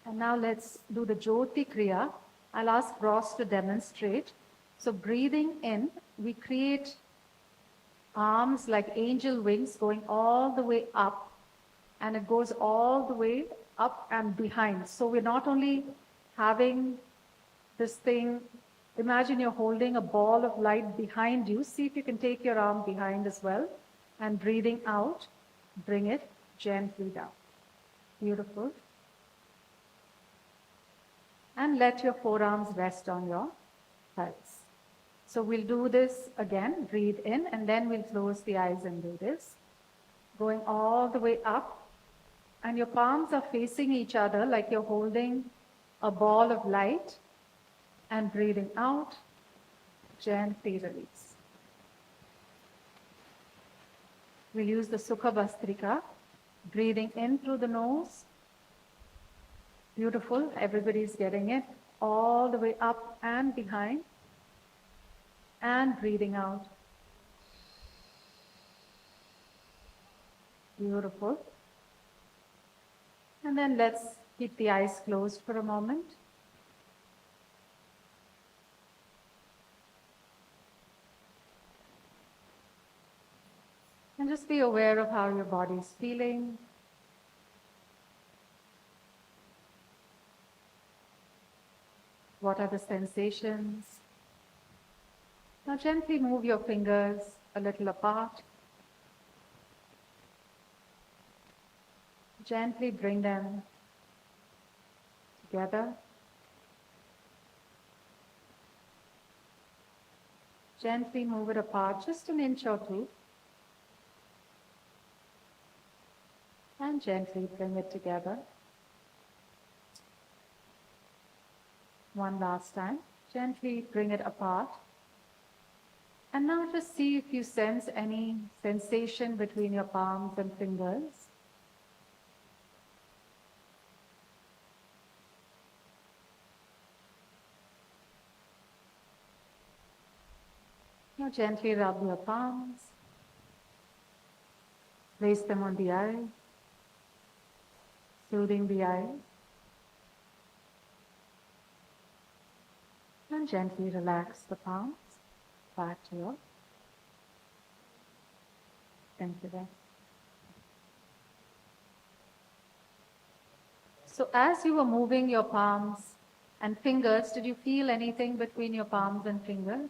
And now let's do the Jyoti Kriya. I'll ask Ross to demonstrate. So breathing in, we create arms like angel wings going all the way up. And it goes all the way up and behind. So we're not only having this thing Imagine you're holding a ball of light behind you. See if you can take your arm behind as well. And breathing out, bring it gently down. Beautiful. And let your forearms rest on your thighs. So we'll do this again. Breathe in, and then we'll close the eyes and do this. Going all the way up, and your palms are facing each other like you're holding a ball of light, and breathing out, gently release. We'll use the Sukha Bhastrika, breathing in through the nose. Beautiful, everybody's getting it. All the way up and behind, and breathing out. Beautiful. And then let's keep the eyes closed for a moment. And just be aware of how your body is feeling. What are the sensations? Now gently move your fingers a little apart. Gently bring them together. Gently move it apart, just an inch or two. And gently bring it together. One last time. Gently bring it apart. And now just see if you sense any sensation between your palms and fingers. Now gently rub your palms. Place them on the eye, soothing the eye. And gently relax the palms back to your center there. So as you were moving your palms and fingers, did you feel anything between your palms and fingers?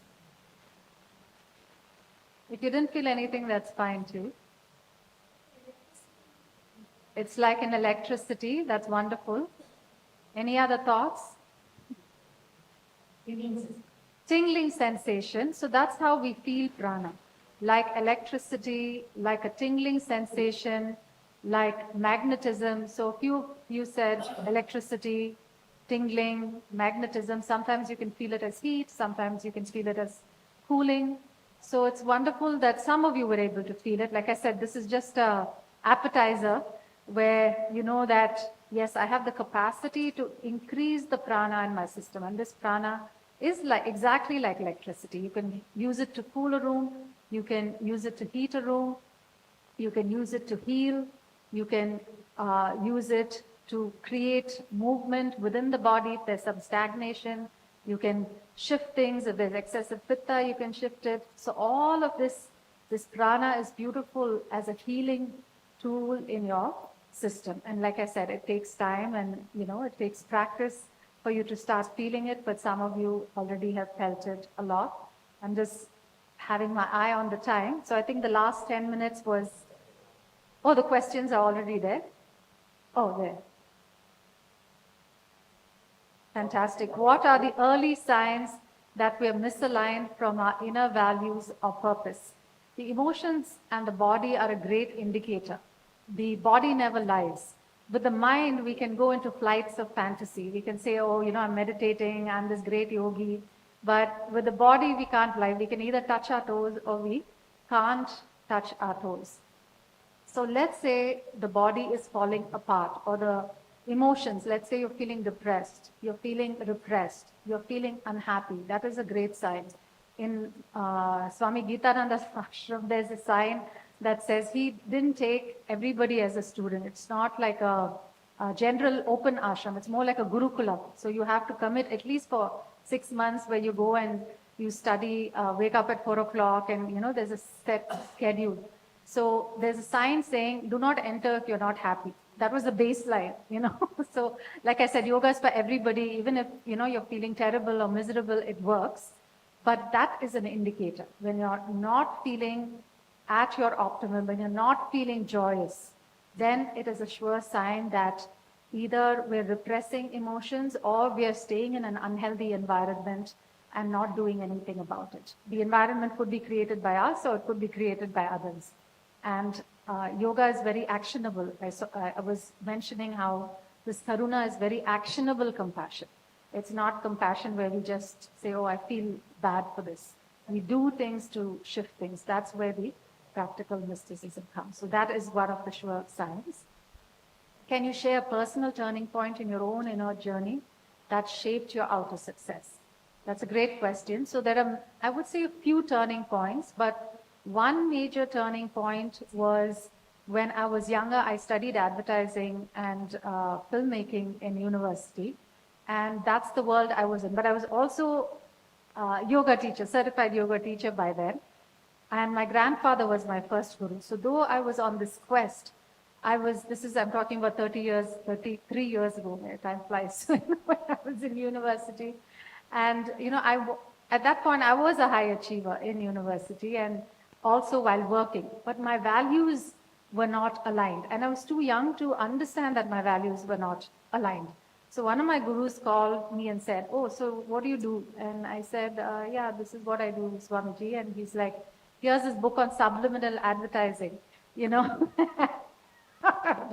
If you didn't feel anything, that's fine too. It's like an electricity, that's wonderful. Any other thoughts? Tingling sensation, so that's how we feel prana. Like electricity, like a tingling sensation, like magnetism. So you said electricity, tingling, magnetism. Sometimes you can feel it as heat, sometimes you can feel it as cooling. So it's wonderful that some of you were able to feel it. Like I said, this is just a appetizer where you know that, yes, I have the capacity to increase the prana in my system. And this prana is exactly like electricity. You can use it to cool a room. You can use it to heat a room. You can use it to heal. You can use it to create movement within the body if there's some stagnation. You can shift things. If there's excessive pitta, you can shift it. So all of this prana is beautiful as a healing tool in your system. And like I said, it takes time and, it takes practice for you to start feeling it. But some of you already have felt it a lot. I'm just having my eye on the time. So I think the last 10 minutes was, the questions are already there. Oh, there. Fantastic. What are the early signs that we are misaligned from our inner values or purpose? The emotions and the body are a great indicator. The body never lies. With the mind, we can go into flights of fantasy. We can say, I'm meditating, I'm this great yogi. But with the body, we can't lie. We can either touch our toes or we can't touch our toes. So let's say the body is falling apart, or the emotions, let's say you're feeling depressed, you're feeling repressed, you're feeling unhappy. That is a great sign. In Swami Geetananda's ashram, there's a sign that says he didn't take everybody as a student. It's not like a general open ashram. It's more like a Gurukulam. So you have to commit at least for 6 months where you go and you study, wake up at 4 o'clock, and there's a set schedule. So there's a sign saying, do not enter if you're not happy. that was the baseline, So like I said, yoga is for everybody. Even if, you're feeling terrible or miserable, it works. But that is an indicator. When you're not feeling at your optimum, when you're not feeling joyous, then it is a sure sign that either we're repressing emotions or we are staying in an unhealthy environment and not doing anything about it. The environment could be created by us or it could be created by others. And yoga is very actionable. I was mentioning how this karuna is very actionable compassion. It's not compassion where we just say, oh, I feel bad for this. We do things to shift things. That's where the practical mysticism comes. So that is one of the sure signs. Can you share a personal turning point in your own inner journey that shaped your outer success? That's a great question. So there are, I would say, a few turning points, but one major turning point was when I was younger. I studied advertising and filmmaking in university, and that's the world I was in. But I was also yoga teacher, certified yoga teacher by then. And my grandfather was my first guru. So though I was on this quest, I'm talking about 33 years ago, time flies, when I was in university. And, at that point, I was a high achiever in university and also while working, but my values were not aligned. And I was too young to understand that my values were not aligned. So one of my gurus called me and said, oh, so what do you do? And I said, yeah, this is what I do, Swamiji. And he's like, here's this book on subliminal advertising, I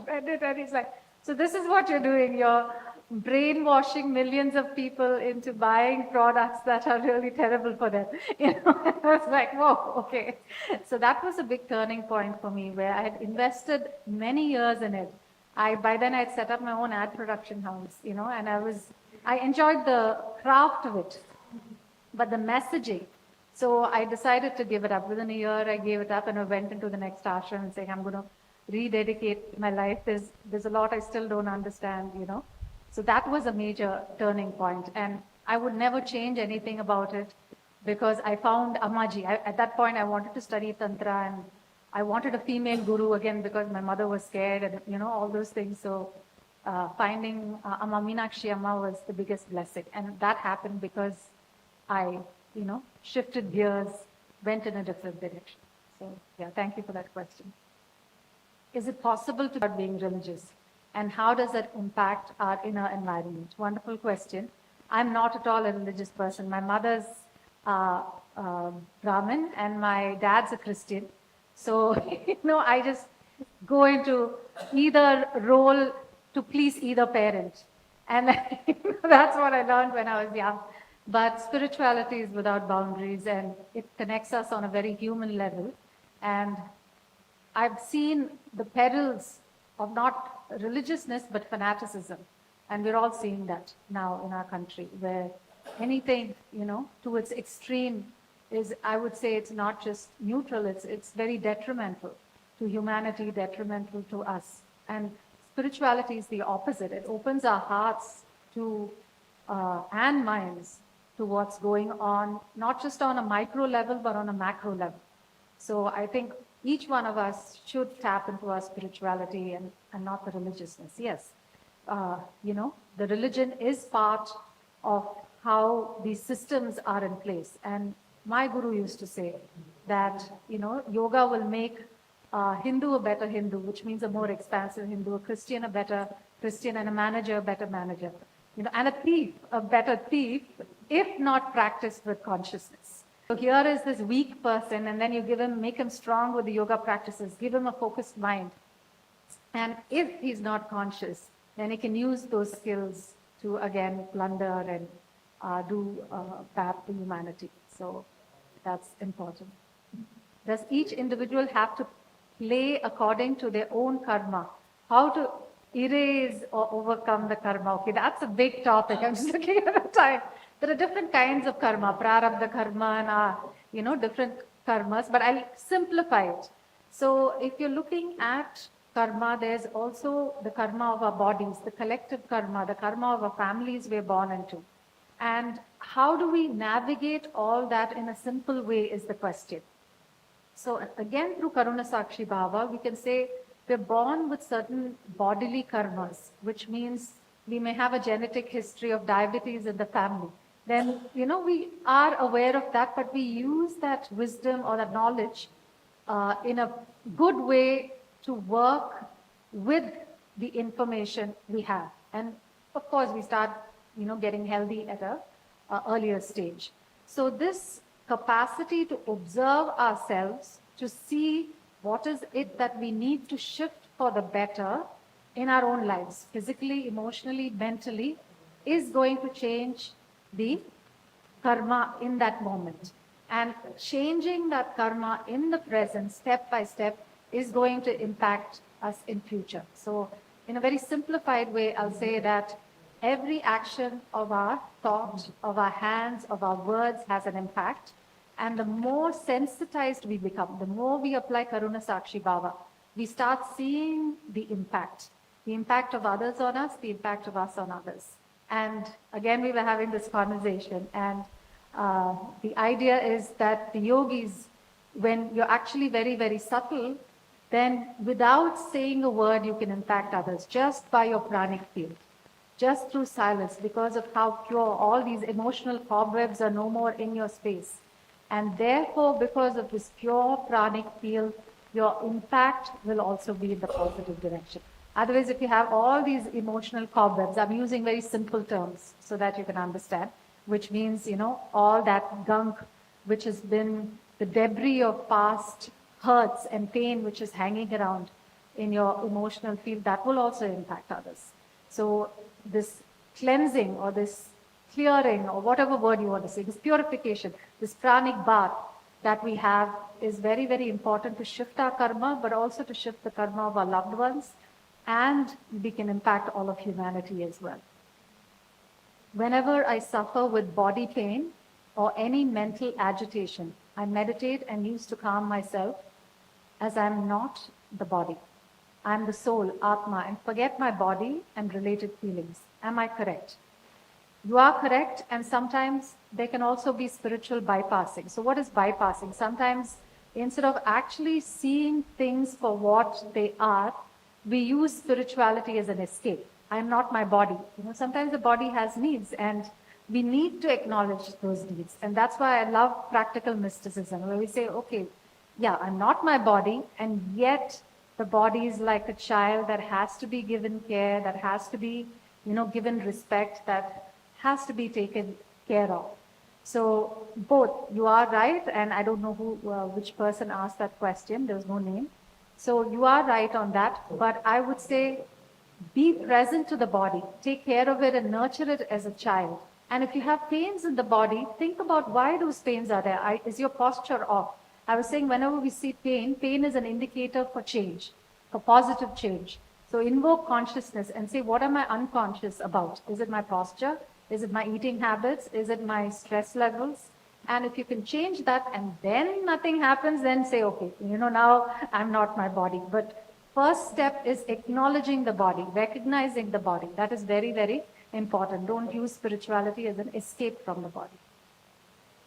read it and he's like, so this is what you're doing. You're brainwashing millions of people into buying products that are really terrible for them. I was like, whoa, okay. So that was a big turning point for me where I had invested many years in it. By then I'd set up my own ad production house, and I enjoyed the craft of it, but the messaging. So I decided to give it up. Within a year, I gave it up and I went into the next ashram and saying, I'm going to rededicate my life. There's a lot I still don't understand, So that was a major turning point. And I would never change anything about it because I found Ammaji. At that point, I wanted to study Tantra and I wanted a female guru again because my mother was scared and, all those things. So finding Amma Meenakshi Amma was the biggest blessing. And that happened because I, shifted gears, went in a different direction. So yeah, thank you for that question. Is it possible to start being religious? And how does that impact our inner environment? Wonderful question. I'm not at all a religious person. My mother's Brahmin and my dad's a Christian. So, I just go into either role to please either parent. And that's what I learned when I was young. But spirituality is without boundaries and it connects us on a very human level. And I've seen the perils of not religiousness, but fanaticism. And we're all seeing that now in our country, where anything, to its extreme is, I would say it's not just neutral, it's very detrimental to humanity, detrimental to us. And spirituality is the opposite. It opens our hearts to, and minds to what's going on, not just on a micro level, but on a macro level. So I think each one of us should tap into our spirituality and not the religiousness. Yes, the religion is part of how these systems are in place. And my guru used to say that, yoga will make a Hindu a better Hindu, which means a more expansive Hindu, a Christian a better Christian, and a manager a better manager, and a thief a better thief, if not practiced with consciousness. So here is this weak person, and then you make him strong with the yoga practices, give him a focused mind. And if he's not conscious, then he can use those skills to, again, plunder and do bad to humanity. So that's important. Does each individual have to play according to their own karma? How to erase or overcome the karma? Okay, that's a big topic. I'm just looking at the time. There are different kinds of karma, prarabdha karma and, different karmas, but I'll simplify it. So if you're looking at karma, there's also the karma of our bodies, the collective karma, the karma of our families we're born into. And how do we navigate all that in a simple way is the question. So again, through Karuna Sakshi Bhava, we can say we're born with certain bodily karmas, which means we may have a genetic history of diabetes in the family. Then, we are aware of that, but we use that wisdom or that knowledge in a good way to work with the information we have. And of course, we start, getting healthy at a earlier stage. So this capacity to observe ourselves, to see what is it that we need to shift for the better in our own lives, physically, emotionally, mentally, is going to change the karma in that moment. And changing that karma in the present, step by step, is going to impact us in future. So in a very simplified way, I'll say that every action of our thought, of our hands, of our words has an impact. And the more sensitized we become, the more we apply Karuna Sakshi Bhava, we start seeing the impact of others on us, the impact of us on others. And again, we were having this conversation, and the idea is that the yogis, when you're actually very, very subtle, then without saying a word, you can impact others just by your pranic field, just through silence, because of how pure all these emotional cobwebs are no more in your space. And therefore, because of this pure pranic field, your impact will also be in the positive direction. Otherwise, if you have all these emotional cobwebs, I'm using very simple terms so that you can understand, which means, all that gunk, which has been the debris of past hurts and pain, which is hanging around in your emotional field, that will also impact others. So this cleansing or this clearing or whatever word you want to say, this purification, this pranic bath that we have is very, very important to shift our karma, but also to shift the karma of our loved ones, and we can impact all of humanity as well. Whenever I suffer with body pain or any mental agitation, I meditate and use to calm myself, as I'm not the body. I'm the soul, Atma, and forget my body and related feelings. Am I correct? You are correct, and sometimes there can also be spiritual bypassing. So what is bypassing? Sometimes instead of actually seeing things for what they are, we use spirituality as an escape. I'm not my body. Sometimes the body has needs, and we need to acknowledge those needs. And that's why I love practical mysticism, where we say, okay, yeah, I'm not my body, and yet the body is like a child that has to be given care, that has to be, given respect, that has to be taken care of. So both, you are right, and I don't know which person asked that question. There was no name. So you are right on that, but I would say be present to the body, take care of it and nurture it as a child. And if you have pains in the body, think about why those pains are there. Is your posture off? I was saying whenever we see pain, pain is an indicator for change, for positive change. So invoke consciousness and say, what am I unconscious about? Is it my posture? Is it my eating habits? Is it my stress levels? And if you can change that and then nothing happens, then say, okay, now I'm not my body. But first step is acknowledging the body, recognizing the body. That is very, very important. Don't use spirituality as an escape from the body.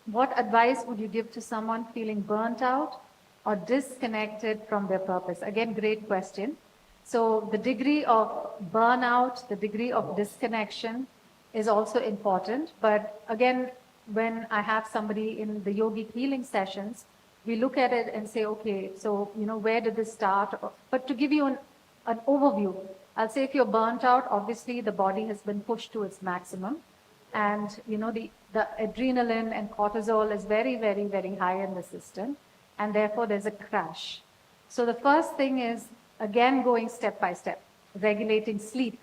What advice would you give to someone feeling burnt out or disconnected from their purpose? Again, great question. So the degree of burnout, the degree of disconnection is also important. But again, when I have somebody in the yogic healing sessions, we look at it and say, okay, so, where did this start? But to give you an overview, I'll say if you're burnt out, obviously the body has been pushed to its maximum. And, the adrenaline and cortisol is very, very, very high in the system. And therefore, there's a crash. So the first thing is, again, going step by step, regulating sleep.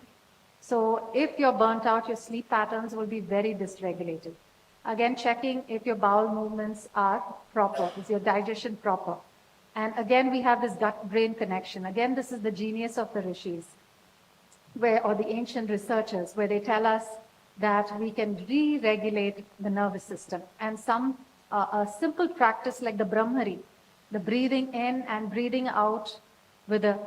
So if you're burnt out, your sleep patterns will be very dysregulated. Again, checking if your bowel movements are proper, is your digestion proper. And again, we have this gut-brain connection. Again, this is the genius of the rishis, or the ancient researchers, where they tell us that we can re-regulate the nervous system. And a simple practice like the Brahmari, the breathing in and breathing out with a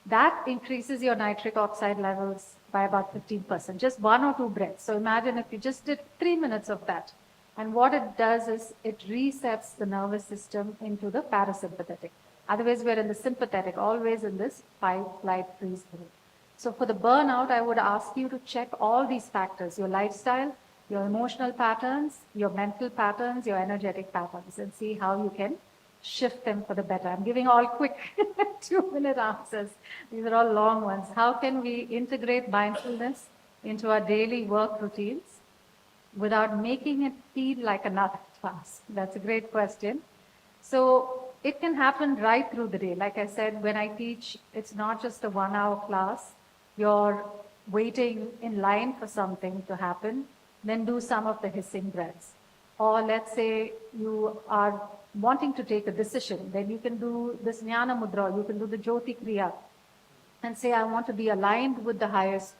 that increases your nitric oxide levels by about 15%, just 1 or 2 breaths. So imagine if you just did 3 minutes of that. And what it does is it resets the nervous system into the parasympathetic. Otherwise, we're in the sympathetic, always in this fight, flight, freeze mode. So for the burnout, I would ask you to check all these factors, your lifestyle, your emotional patterns, your mental patterns, your energetic patterns, and see how you can shift them for the better. I'm giving all quick 2-minute answers. These are all long ones. How can we integrate mindfulness into our daily work routines without making it feel like another task? That's a great question. So it can happen right through the day. Like I said, when I teach, it's not just a 1-hour class. You're waiting in line for something to happen, then do some of the hissing breaths. Or let's say you are wanting to take a decision, then you can do this Jnana Mudra, you can do the Jyoti Kriya, and say, I want to be aligned with the highest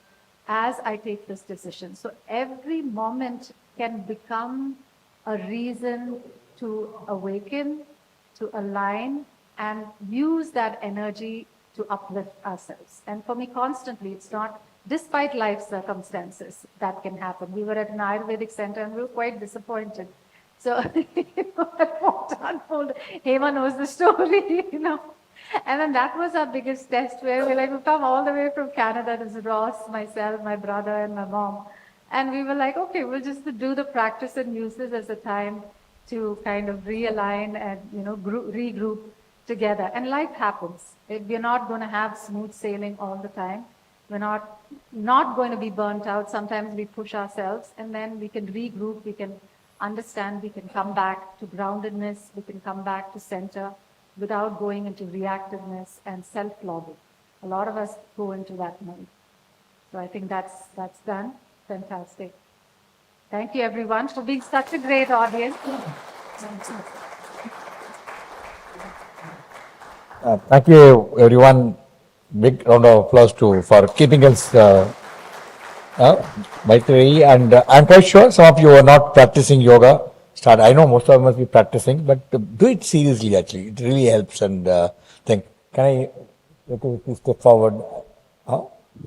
as I take this decision. So every moment can become a reason to awaken, to align, and use that energy to uplift ourselves. And for me, constantly, it's not despite life circumstances that can happen. We were at an Ayurvedic center and we were quite disappointed. So, what unfolded, Hema knows the story, And then that was our biggest test where we've come all the way from Canada. This is Ross, myself, my brother, and my mom. And we were like, okay, we'll just do the practice and use this as a time to kind of realign and, regroup together. And life happens. We're not going to have smooth sailing all the time. We're not going to be burnt out. Sometimes we push ourselves and then we can regroup, we can understand, we can come back to groundedness, we can come back to center without going into reactiveness and self-loathing. A lot of us go into that mode. So I think that's done. Fantastic. Thank you everyone for being such a great audience. Thank you, everyone. Big round of applause for keeping us Maitreyi. And I'm quite sure some of you are not practicing yoga. I know most of them must be practicing, but do it seriously. Actually, it really helps. And think. Can I please step forward?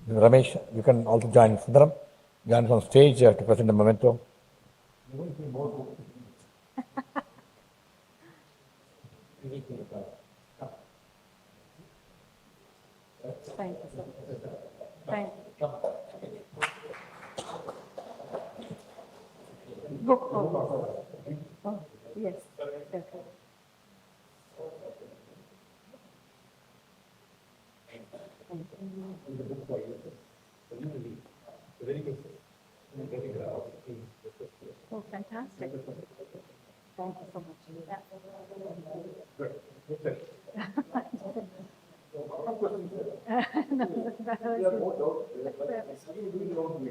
Ramesh, you can also join. Sundaram, join us on stage to present the memento. Thank you so much. Thank you. Book. Oh, yes. Definitely. Oh, fantastic. Thank you so much.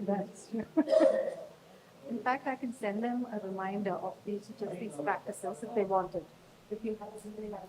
That's true. In fact, I can send them a reminder of these practices if they wanted. If you have somebody else.